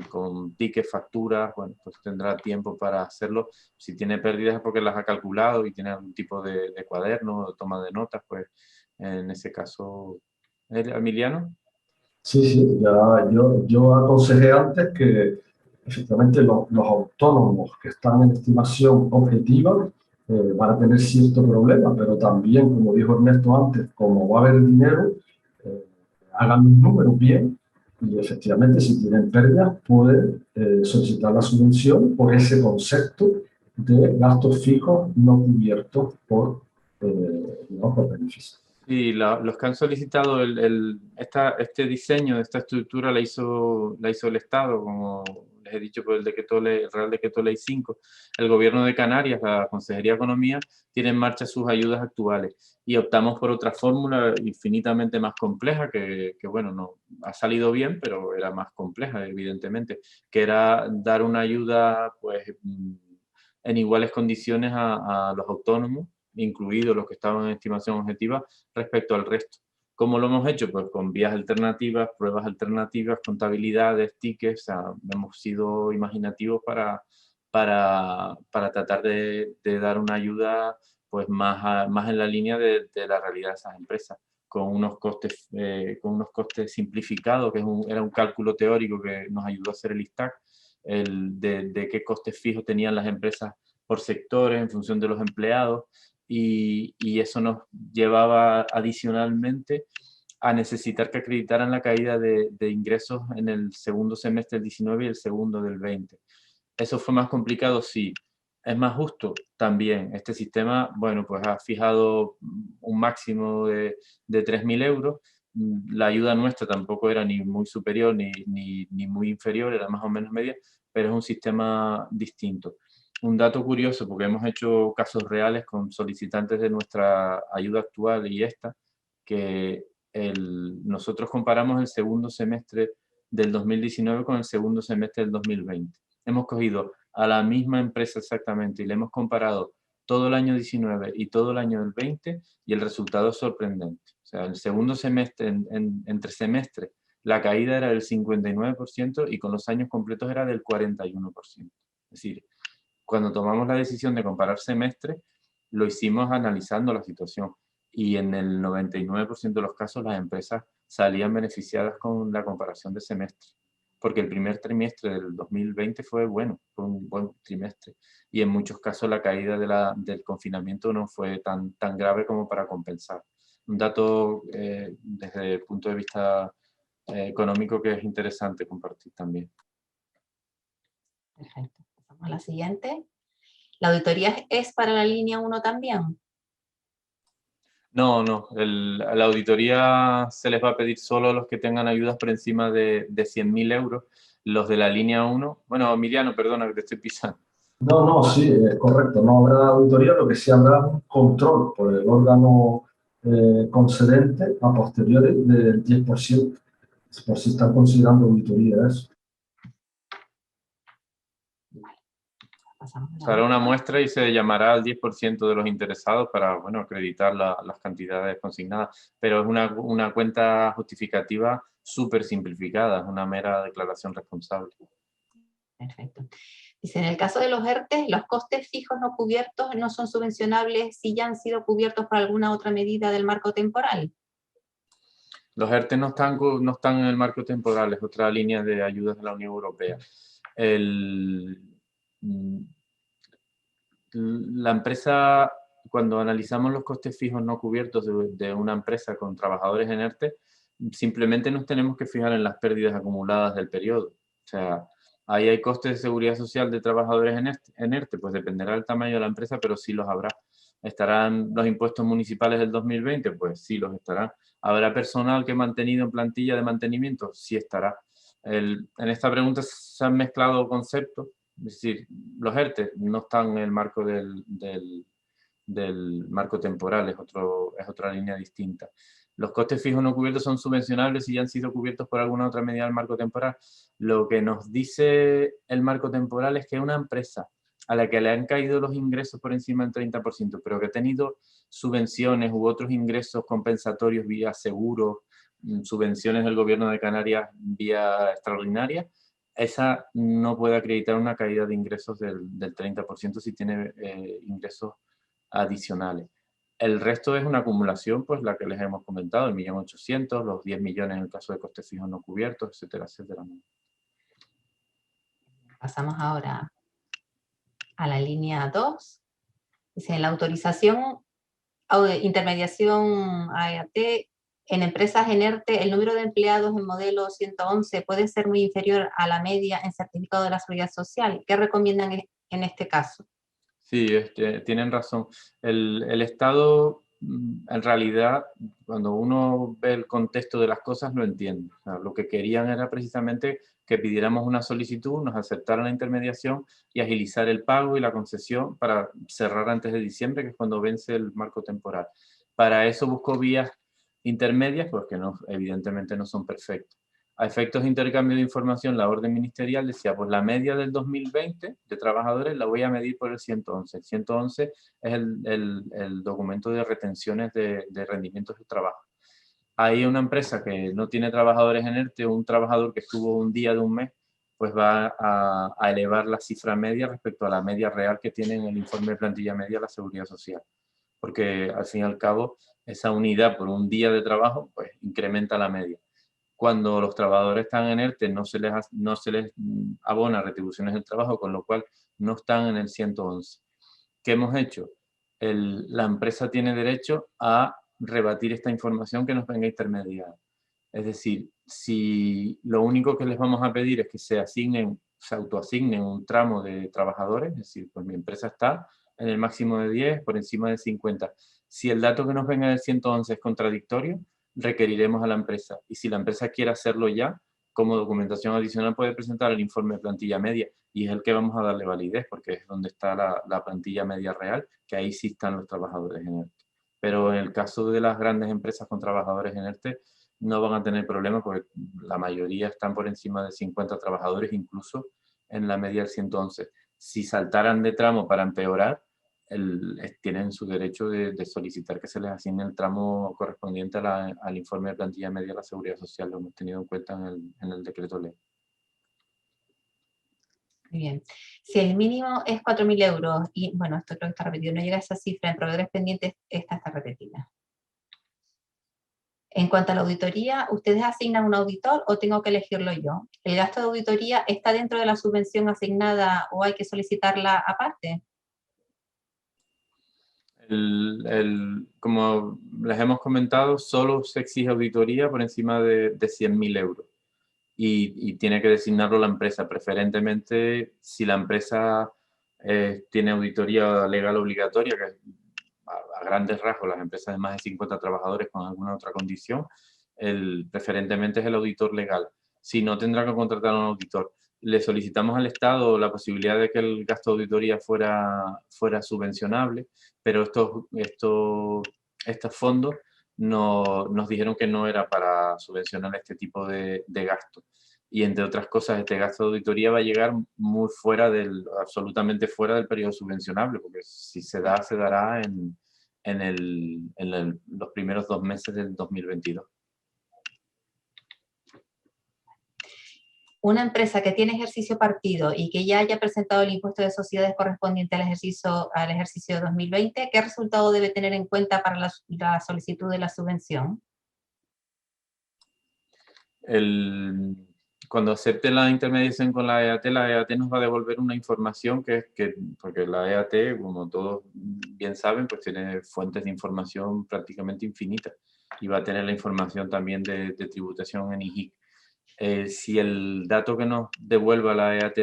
Con tickets, facturas, bueno, pues tendrá tiempo para hacerlo. Si tiene pérdidas es porque las ha calculado y tiene algún tipo de cuaderno o toma de notas, pues en ese caso... ¿Emiliano? Sí, sí, ya yo aconsejé antes que efectivamente los autónomos que están en estimación objetiva van a tener cierto problema, pero también, como dijo Ernesto antes, como va a haber dinero, eh, hagan los números bien y efectivamente si tienen pérdidas pueden solicitar la subvención por ese concepto de gastos fijos no cubiertos por beneficios. Sí, los que han solicitado este diseño, esta estructura la hizo el Estado, como les he dicho, por el Real Decreto Ley 5. El Gobierno de Canarias, la Consejería de Economía, tiene en marcha sus ayudas actuales y optamos por otra fórmula infinitamente más compleja que bueno, no ha salido bien, pero era más compleja, evidentemente, que era dar una ayuda pues en iguales condiciones a los autónomos, incluidos los que estaban en estimación objetiva, respecto al resto. ¿Cómo lo hemos hecho? Pues con vías alternativas, pruebas alternativas, contabilidades, tickets. O sea, hemos sido imaginativos para tratar de dar una ayuda pues más en la línea de la realidad de esas empresas, con unos costes simplificados, que era un cálculo teórico que nos ayudó a hacer el ISTAC, de qué costes fijos tenían las empresas por sectores en función de los empleados, y eso nos llevaba adicionalmente a necesitar que acreditaran la caída de ingresos en el segundo semestre del 19 y el segundo del 20. ¿Eso fue más complicado? Sí. ¿Es más justo? También. Este sistema, bueno, pues ha fijado un máximo de 3.000 euros. La ayuda nuestra tampoco era ni muy superior ni muy inferior, era más o menos media, pero es un sistema distinto. Un dato curioso, porque hemos hecho casos reales con solicitantes de nuestra ayuda actual y esta, que nosotros comparamos el segundo semestre del 2019 con el segundo semestre del 2020. Hemos cogido a la misma empresa exactamente y le hemos comparado todo el año 19 y todo el año del 20 y el resultado es sorprendente. O sea, el segundo semestre, entre semestres, la caída era del 59% y con los años completos era del 41%. Es decir, cuando tomamos la decisión de comparar semestres, lo hicimos analizando la situación y en el 99% de los casos las empresas salían beneficiadas con la comparación de semestres, porque el primer trimestre del 2020 fue bueno, fue un buen trimestre y en muchos casos la caída del confinamiento no fue tan grave como para compensar. Un dato desde el punto de vista económico que es interesante compartir también. Perfecto. Pasamos a la siguiente. ¿La auditoría es para la línea 1 también? No, la auditoría se les va a pedir solo a los que tengan ayudas por encima de 100.000 euros. Los de la línea 1, bueno, Emiliano, perdona que te estoy pisando. No, sí, es correcto. No habrá auditoría, lo que sí habrá un control por el órgano concedente a posteriori del 10%, por si están considerando auditoría eso. Se hará una muestra y se llamará al 10% de los interesados para, bueno, acreditar las cantidades consignadas. Pero es una cuenta justificativa súper simplificada, es una mera declaración responsable. Perfecto. Dice, en el caso de los ERTE, los costes fijos no cubiertos no son subvencionables si ya han sido cubiertos por alguna otra medida del marco temporal. Los ERTE no están en el marco temporal, es otra línea de ayudas de la Unión Europea. La empresa, cuando analizamos los costes fijos no cubiertos de una empresa con trabajadores en ERTE, simplemente nos tenemos que fijar en las pérdidas acumuladas del periodo. O sea, ahí hay costes de seguridad social de trabajadores en ERTE, pues dependerá del tamaño de la empresa, pero sí los habrá. ¿Estarán los impuestos municipales del 2020? Pues sí los estarán. ¿Habrá personal que he mantenido en plantilla de mantenimiento? Sí estará. En esta pregunta se han mezclado conceptos. Es decir, los ERTE no están en el marco del marco temporal, es otra línea distinta. Los costes fijos no cubiertos son subvencionables si ya han sido cubiertos por alguna otra medida del marco temporal. Lo que nos dice el marco temporal es que una empresa a la que le han caído los ingresos por encima del 30%, pero que ha tenido subvenciones u otros ingresos compensatorios vía seguros, subvenciones del gobierno de Canarias vía extraordinaria, esa no puede acreditar una caída de ingresos del 30% si tiene ingresos adicionales. El resto es una acumulación, pues la que les hemos comentado, el 1.800.000, los 10 millones en el caso de costes fijos no cubiertos, etcétera, etcétera. Pasamos ahora a la línea 2. Dice, la autorización intermediación AEAT en empresas en ERTE, el número de empleados en modelo 111 puede ser muy inferior a la media en certificado de la Seguridad Social. ¿Qué recomiendan en este caso? Sí, tienen razón. El Estado, en realidad, cuando uno ve el contexto de las cosas, lo entiende. O sea, lo que querían era precisamente que pidiéramos una solicitud, nos aceptaran la intermediación y agilizar el pago y la concesión para cerrar antes de diciembre, que es cuando vence el marco temporal. Para eso buscó vías intermedias, porque no, evidentemente no son perfectas. A efectos de intercambio de información, la orden ministerial decía, pues la media del 2020 de trabajadores la voy a medir por el 111. El 111 es el documento de retenciones de rendimientos de trabajo. Hay una empresa que no tiene trabajadores en ERTE, un trabajador que estuvo un día de un mes, pues va a elevar la cifra media respecto a la media real que tiene en el informe de plantilla media de la Seguridad Social. Porque al fin y al cabo, esa unidad por un día de trabajo, pues incrementa la media. Cuando los trabajadores están en ERTE no se les abona retribuciones del trabajo, con lo cual no están en el 111. ¿Qué hemos hecho? La empresa tiene derecho a rebatir esta información que nos venga intermediada. Es decir, si lo único que les vamos a pedir es que se autoasignen un tramo de trabajadores, es decir, pues mi empresa está en el máximo de 10, por encima de 50. Si el dato que nos venga del 111 es contradictorio, requeriremos a la empresa. Y si la empresa quiere hacerlo ya, como documentación adicional puede presentar el informe de plantilla media y es el que vamos a darle validez porque es donde está la plantilla media real, que ahí sí están los trabajadores en ERTE. Pero en el caso de las grandes empresas con trabajadores en ERTE, no van a tener problemas porque la mayoría están por encima de 50 trabajadores, incluso en la media del 111. Si saltaran de tramo para empeorar, tienen su derecho de solicitar que se les asigne el tramo correspondiente al informe de plantilla media de la Seguridad Social. Lo hemos tenido en cuenta en el decreto ley. Muy bien. Si el mínimo es 4.000 euros, y bueno, esto creo que está repetido, no llega a esa cifra en proveedores pendientes, esta está repetida. En cuanto a la auditoría, ¿ustedes asignan un auditor o tengo que elegirlo yo? ¿El gasto de auditoría está dentro de la subvención asignada o hay que solicitarla aparte? Como les hemos comentado, solo se exige auditoría por encima de 100.000 euros. Y tiene que designarlo la empresa, preferentemente si la empresa tiene auditoría legal obligatoria, que a grandes rasgos las empresas de más de 50 trabajadores con alguna otra condición, preferentemente es el auditor legal. Si no, tendrá que contratar a un auditor. Le solicitamos al Estado la posibilidad de que el gasto de auditoría fuera subvencionable, pero estos fondos nos dijeron que no era para subvencionar este tipo de gasto. Y entre otras cosas, este gasto de auditoría va a llegar muy absolutamente fuera del periodo subvencionable, porque si se da, se dará en los primeros 2 meses del 2022. Una empresa que tiene ejercicio partido y que ya haya presentado el impuesto de sociedades correspondiente al ejercicio 2020, ¿qué resultado debe tener en cuenta para la solicitud de la subvención? Cuando acepte la intermediación con la EAT nos va a devolver una información porque la EAT, como todos bien saben, pues tiene fuentes de información prácticamente infinitas y va a tener la información también de tributación en IJIC. Si el dato que nos devuelva la EAT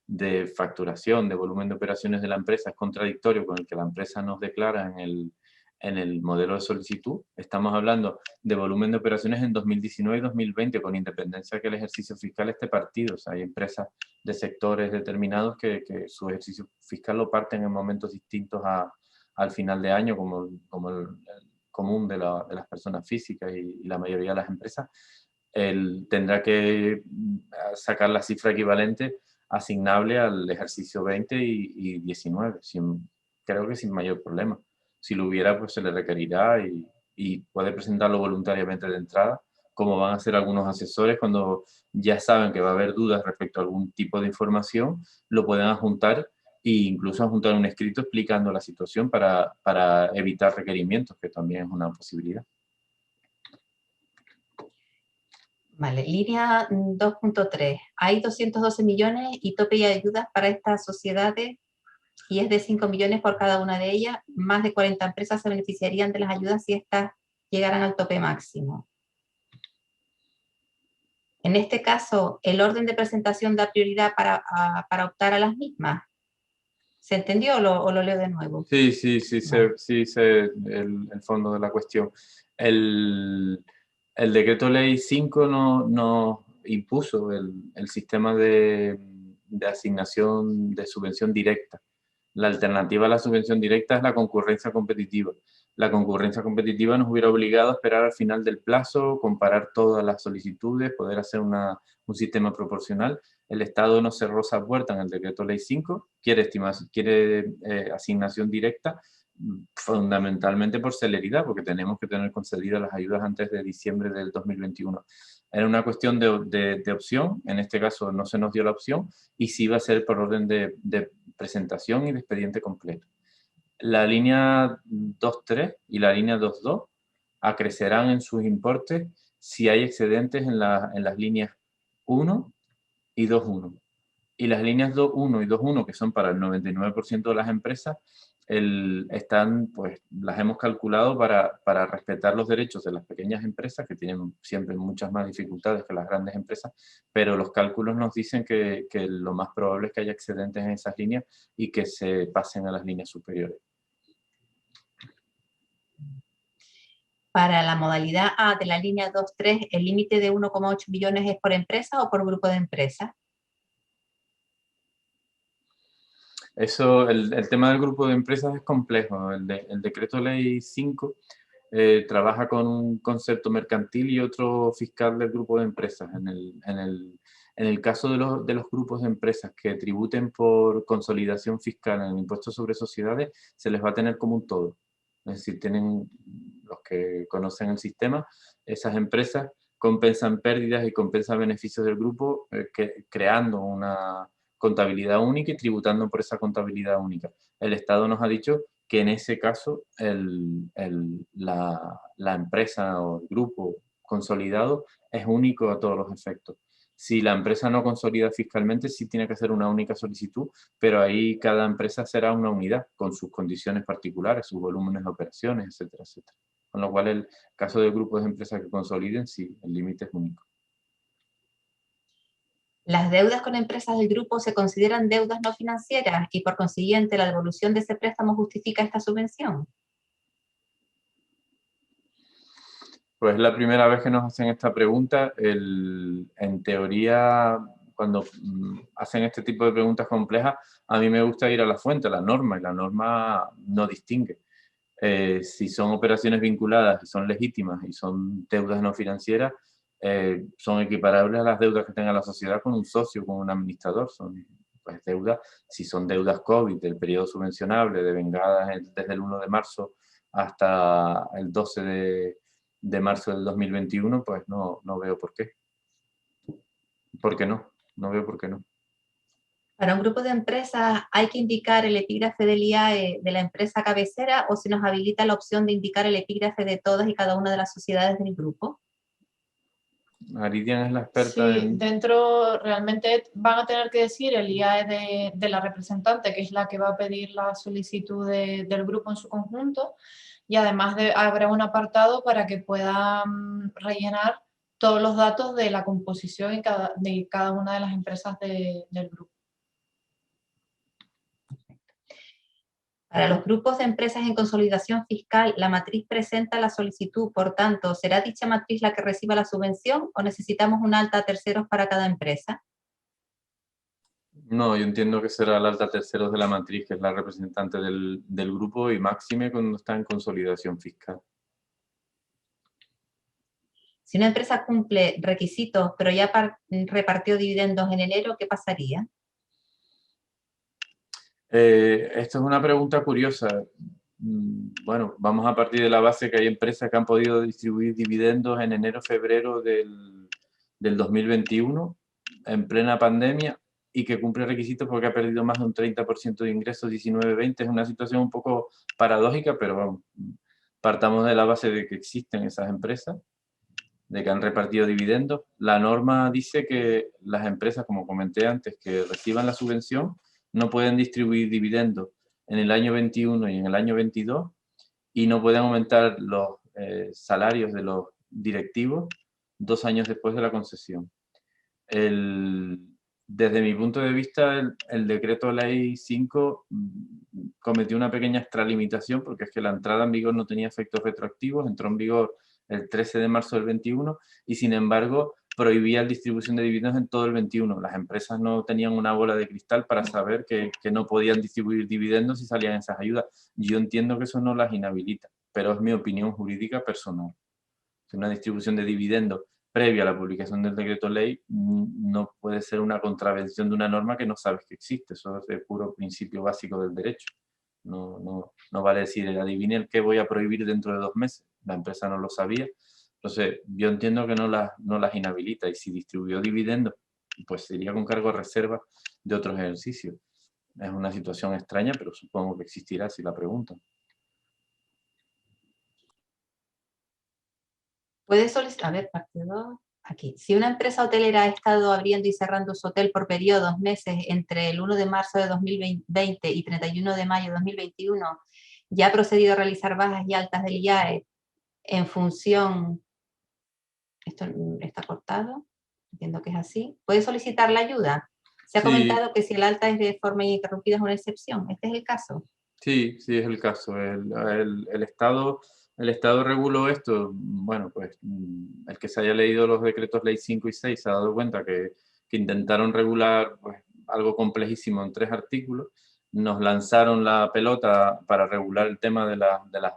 de facturación, de volumen de operaciones de la empresa es contradictorio con el que la empresa nos declara en el modelo de solicitud, estamos hablando de volumen de operaciones en 2019 y 2020, con independencia de que el ejercicio fiscal esté partido. O sea, hay empresas de sectores determinados que su ejercicio fiscal lo parten en momentos distintos al final de año, como común de las personas físicas y la mayoría de las empresas, él tendrá que sacar la cifra equivalente asignable al ejercicio 20 y 19, creo que sin mayor problema. Si lo hubiera, pues se le requerirá y puede presentarlo voluntariamente de entrada, como van a hacer algunos asesores cuando ya saben que va a haber dudas respecto a algún tipo de información, lo pueden adjuntar e incluso adjuntar un escrito explicando la situación para evitar requerimientos, que también es una posibilidad. Vale, línea 2.3. Hay 212 millones y tope de ayudas para estas sociedades y es de 5 millones por cada una de ellas. Más de 40 empresas se beneficiarían de las ayudas si estas llegaran al tope máximo. En este caso, ¿el orden de presentación da prioridad para optar a las mismas? ¿Se entendió o lo leo de nuevo? Sí, Vale. sí sé el fondo de la cuestión. El decreto ley 5 no impuso el sistema de asignación de subvención directa. La alternativa a la subvención directa es la concurrencia competitiva. La concurrencia competitiva nos hubiera obligado a esperar al final del plazo, comparar todas las solicitudes, poder hacer un sistema proporcional. El Estado nos cerró esa puerta en el decreto ley 5, quiere asignación directa, fundamentalmente por celeridad, porque tenemos que tener concedidas las ayudas antes de diciembre del 2021. Era una cuestión de opción, en este caso no se nos dio la opción, y sí va a ser por orden de presentación y de expediente completo. La línea 2.3 y la línea 2.2 acrecerán en sus importes si hay excedentes en las líneas 1 y 2.1. Y las líneas 2.1 y 2.1, que son para el 99% de las empresas, pues las hemos calculado para respetar los derechos de las pequeñas empresas, que tienen siempre muchas más dificultades que las grandes empresas, pero los cálculos nos dicen que lo más probable es que haya excedentes en esas líneas y que se pasen a las líneas superiores. Para la modalidad A de la línea 2.3, ¿el límite de 1,8 millones es por empresa o por grupo de empresas? Eso, el tema del grupo de empresas es complejo. El decreto ley 5 trabaja con un concepto mercantil y otro fiscal del grupo de empresas. En el caso de los grupos de empresas que tributen por consolidación fiscal en el impuesto sobre sociedades, se les va a tener como un todo. Es decir, tienen los que conocen el sistema, esas empresas compensan pérdidas y compensan beneficios del grupo creando una contabilidad única y tributando por esa contabilidad única. El Estado nos ha dicho que en ese caso la empresa o el grupo consolidado es único a todos los efectos. Si la empresa no consolida fiscalmente, sí tiene que hacer una única solicitud, pero ahí cada empresa será una unidad con sus condiciones particulares, sus volúmenes de operaciones, etcétera, etcétera. Con lo cual, el caso de grupos de empresas que consoliden, sí, el límite es único. Las deudas con empresas del grupo se consideran deudas no financieras y por consiguiente la devolución de ese préstamo justifica esta subvención. Pues es la primera vez que nos hacen esta pregunta. En teoría, cuando hacen este tipo de preguntas complejas, a mí me gusta ir a la fuente, a la norma, y la norma no distingue. Si son operaciones vinculadas y son legítimas y son deudas no financieras, son equiparables a las deudas que tenga la sociedad con un socio, con un administrador. Son pues deudas, si son deudas COVID del periodo subvencionable, devengadas desde el 1 de marzo hasta el 12 de marzo del 2021, pues no veo por qué. ¿Por qué no? No veo por qué no. Para un grupo de empresas, ¿hay que indicar el epígrafe del IAE de la empresa cabecera o se nos habilita la opción de indicar el epígrafe de todas y cada una de las sociedades del grupo? Aridian es la experta Sí, dentro realmente van a tener que decir el IAE de la representante, que es la que va a pedir la solicitud del grupo en su conjunto, y además habrá un apartado para que puedan rellenar todos los datos de la composición de cada una de las empresas del grupo. Para los grupos de empresas en consolidación fiscal, la matriz presenta la solicitud, por tanto, ¿será dicha matriz la que reciba la subvención o necesitamos un alta a terceros para cada empresa? No, yo entiendo que será el alta terceros de la matriz, que es la representante del grupo, y máxime cuando está en consolidación fiscal. Si una empresa cumple requisitos, pero ya repartió dividendos en enero, ¿qué pasaría? Esto es una pregunta curiosa. Bueno, vamos a partir de la base que hay empresas que han podido distribuir dividendos en enero, febrero del 2021, en plena pandemia, y que cumple requisitos porque ha perdido más de un 30% de ingresos 19-20. Es una situación un poco paradójica, pero vamos, partamos de la base de que existen esas empresas, de que han repartido dividendos. La norma dice que las empresas, como comenté antes, que reciban la subvención, no pueden distribuir dividendos en el año 21 y en el año 22, y no pueden aumentar los salarios de los directivos 2 años después de la concesión. Desde mi punto de vista, el decreto ley 5 cometió una pequeña extralimitación, porque es que la entrada en vigor no tenía efectos retroactivos, entró en vigor el 13 de marzo del 21, y sin embargo prohibía la distribución de dividendos en todo el 21. Las empresas no tenían una bola de cristal para saber que no podían distribuir dividendos si salían esas ayudas. Yo entiendo que eso no las inhabilita, pero es mi opinión jurídica personal. Una distribución de dividendos previa a la publicación del decreto ley no puede ser una contravención de una norma que no sabes que existe. Eso es de puro principio básico del derecho. No vale decir, adivine el que voy a prohibir dentro de 2 meses. La empresa no lo sabía. Entonces, yo entiendo que no las inhabilita, y si distribuyó dividendos, pues sería con cargo a reserva de otros ejercicios. Es una situación extraña, pero supongo que existirá si la preguntan. Puede solicitar, a ver, parte 2, aquí. Si una empresa hotelera ha estado abriendo y cerrando su hotel por periodos, meses, entre el 1 de marzo de 2020 y 31 de mayo de 2021, ya ha procedido a realizar bajas y altas del IAE en función, esto está cortado, entiendo que es así, puede solicitar la ayuda. Se ha comentado que si el alta es de forma ininterrumpida es una excepción. ¿Este es el caso? Sí, es el caso. El Estado reguló esto. Bueno, pues el que se haya leído los decretos ley 5 y 6 se ha dado cuenta que intentaron regular pues, algo complejísimo en 3 artículos. Nos lanzaron la pelota para regular el tema de las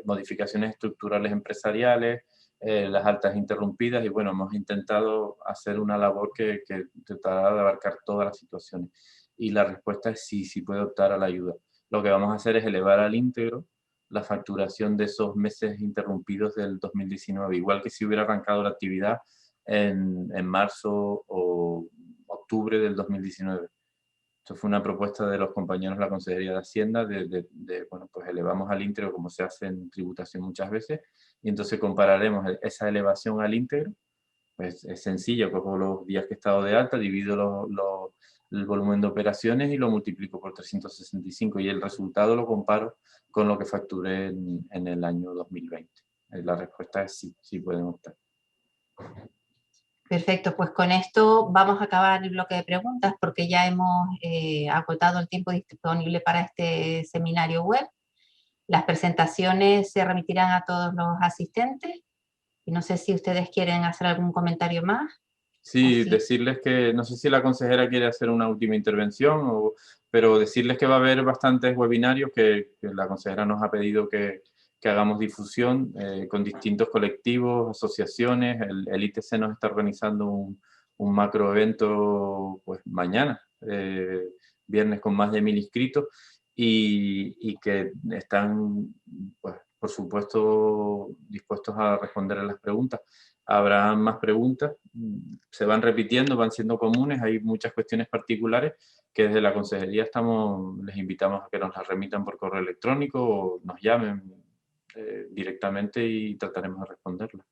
modificaciones estructurales empresariales, las altas interrumpidas, y bueno, hemos intentado hacer una labor que tratará de abarcar todas las situaciones. Y la respuesta es sí, sí puede optar a la ayuda. Lo que vamos a hacer es elevar al íntegro la facturación de esos meses interrumpidos del 2019, igual que si hubiera arrancado la actividad en marzo o octubre del 2019. Esto fue una propuesta de los compañeros de la Consejería de Hacienda, bueno, pues elevamos al íntegro como se hace en tributación muchas veces, y entonces compararemos esa elevación al íntegro. Pues es sencillo, cojo los días que he estado de alta, divido el volumen de operaciones y lo multiplico por 365, y el resultado lo comparo con lo que facturé en el año 2020. La respuesta es sí, sí pueden optar. Perfecto, pues con esto vamos a acabar el bloque de preguntas porque ya hemos agotado el tiempo disponible para este seminario web. Las presentaciones se remitirán a todos los asistentes y no sé si ustedes quieren hacer algún comentario más. Sí, decirles que, no sé si la consejera quiere hacer una última intervención, pero decirles que va a haber bastantes webinarios que la consejera nos ha pedido que hagamos difusión con distintos colectivos, asociaciones. El ITC nos está organizando un macro evento pues, mañana, viernes, con más de 1000 inscritos, y que están, pues, por supuesto, dispuestos a responder a las preguntas. Habrá más preguntas, se van repitiendo, van siendo comunes, hay muchas cuestiones particulares que desde la consejería les invitamos a que nos las remitan por correo electrónico o nos llamen directamente y trataremos de responderlas.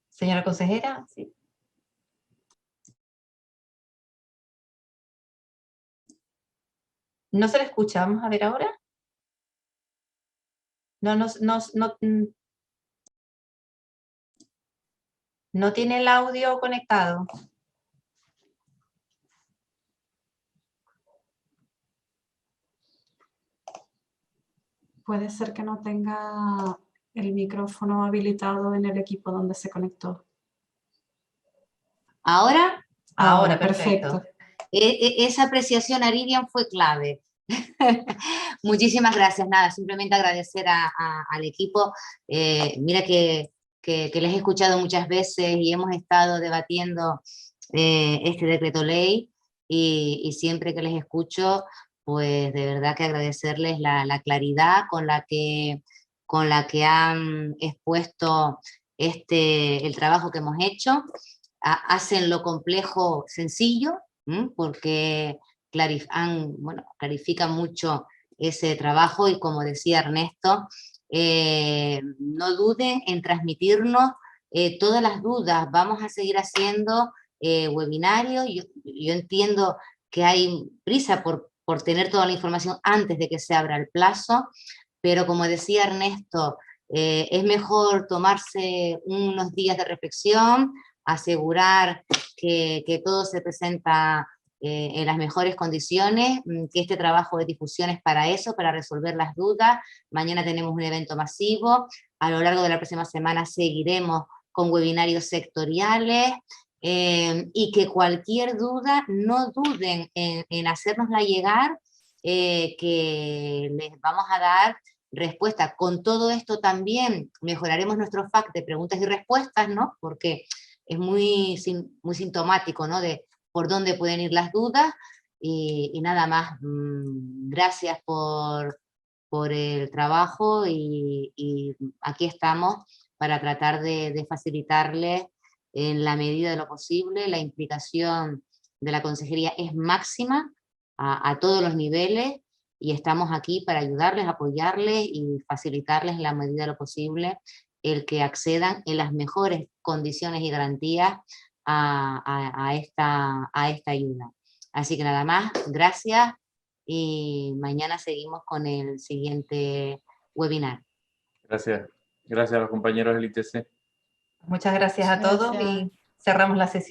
Señora consejera, sí. No se le escucha, vamos a ver ahora. No tiene el audio conectado. Puede ser que no tenga el micrófono habilitado en el equipo donde se conectó. ¿Ahora? Ahora, perfecto. Esa apreciación, Aridian, fue clave. Muchísimas gracias. Nada, simplemente agradecer al equipo. Mira que les he escuchado muchas veces y hemos estado debatiendo este decreto ley y siempre que les escucho, pues de verdad que agradecerles la claridad con la que han expuesto el trabajo que hemos hecho. Hacen lo complejo sencillo, porque clarifican mucho ese trabajo y, como decía Ernesto, no duden en transmitirnos todas las dudas. Vamos a seguir haciendo webinarios. Yo entiendo que hay prisa por tener toda la información antes de que se abra el plazo, pero como decía Ernesto, es mejor tomarse unos días de reflexión, asegurar que todo se presenta en las mejores condiciones, que este trabajo de difusión es para eso, para resolver las dudas. Mañana tenemos un evento masivo, a lo largo de la próxima semana seguiremos con webinarios sectoriales, y que cualquier duda no duden en hacérnosla llegar, que les vamos a dar respuesta. Con todo esto también mejoraremos nuestro FAQ de preguntas y respuestas, ¿no? Porque es muy sintomático, ¿no? De por dónde pueden ir las dudas, y nada más. Gracias por el trabajo y aquí estamos para tratar de facilitarles en la medida de lo posible. La implicación de la consejería es máxima a todos los niveles y estamos aquí para ayudarles, apoyarles y facilitarles en la medida de lo posible el que accedan en las mejores condiciones y garantías a esta ayuda. Así que nada más, gracias y mañana seguimos con el siguiente webinar. Gracias. Gracias a los compañeros del ITC. Muchas gracias a todos y cerramos la sesión.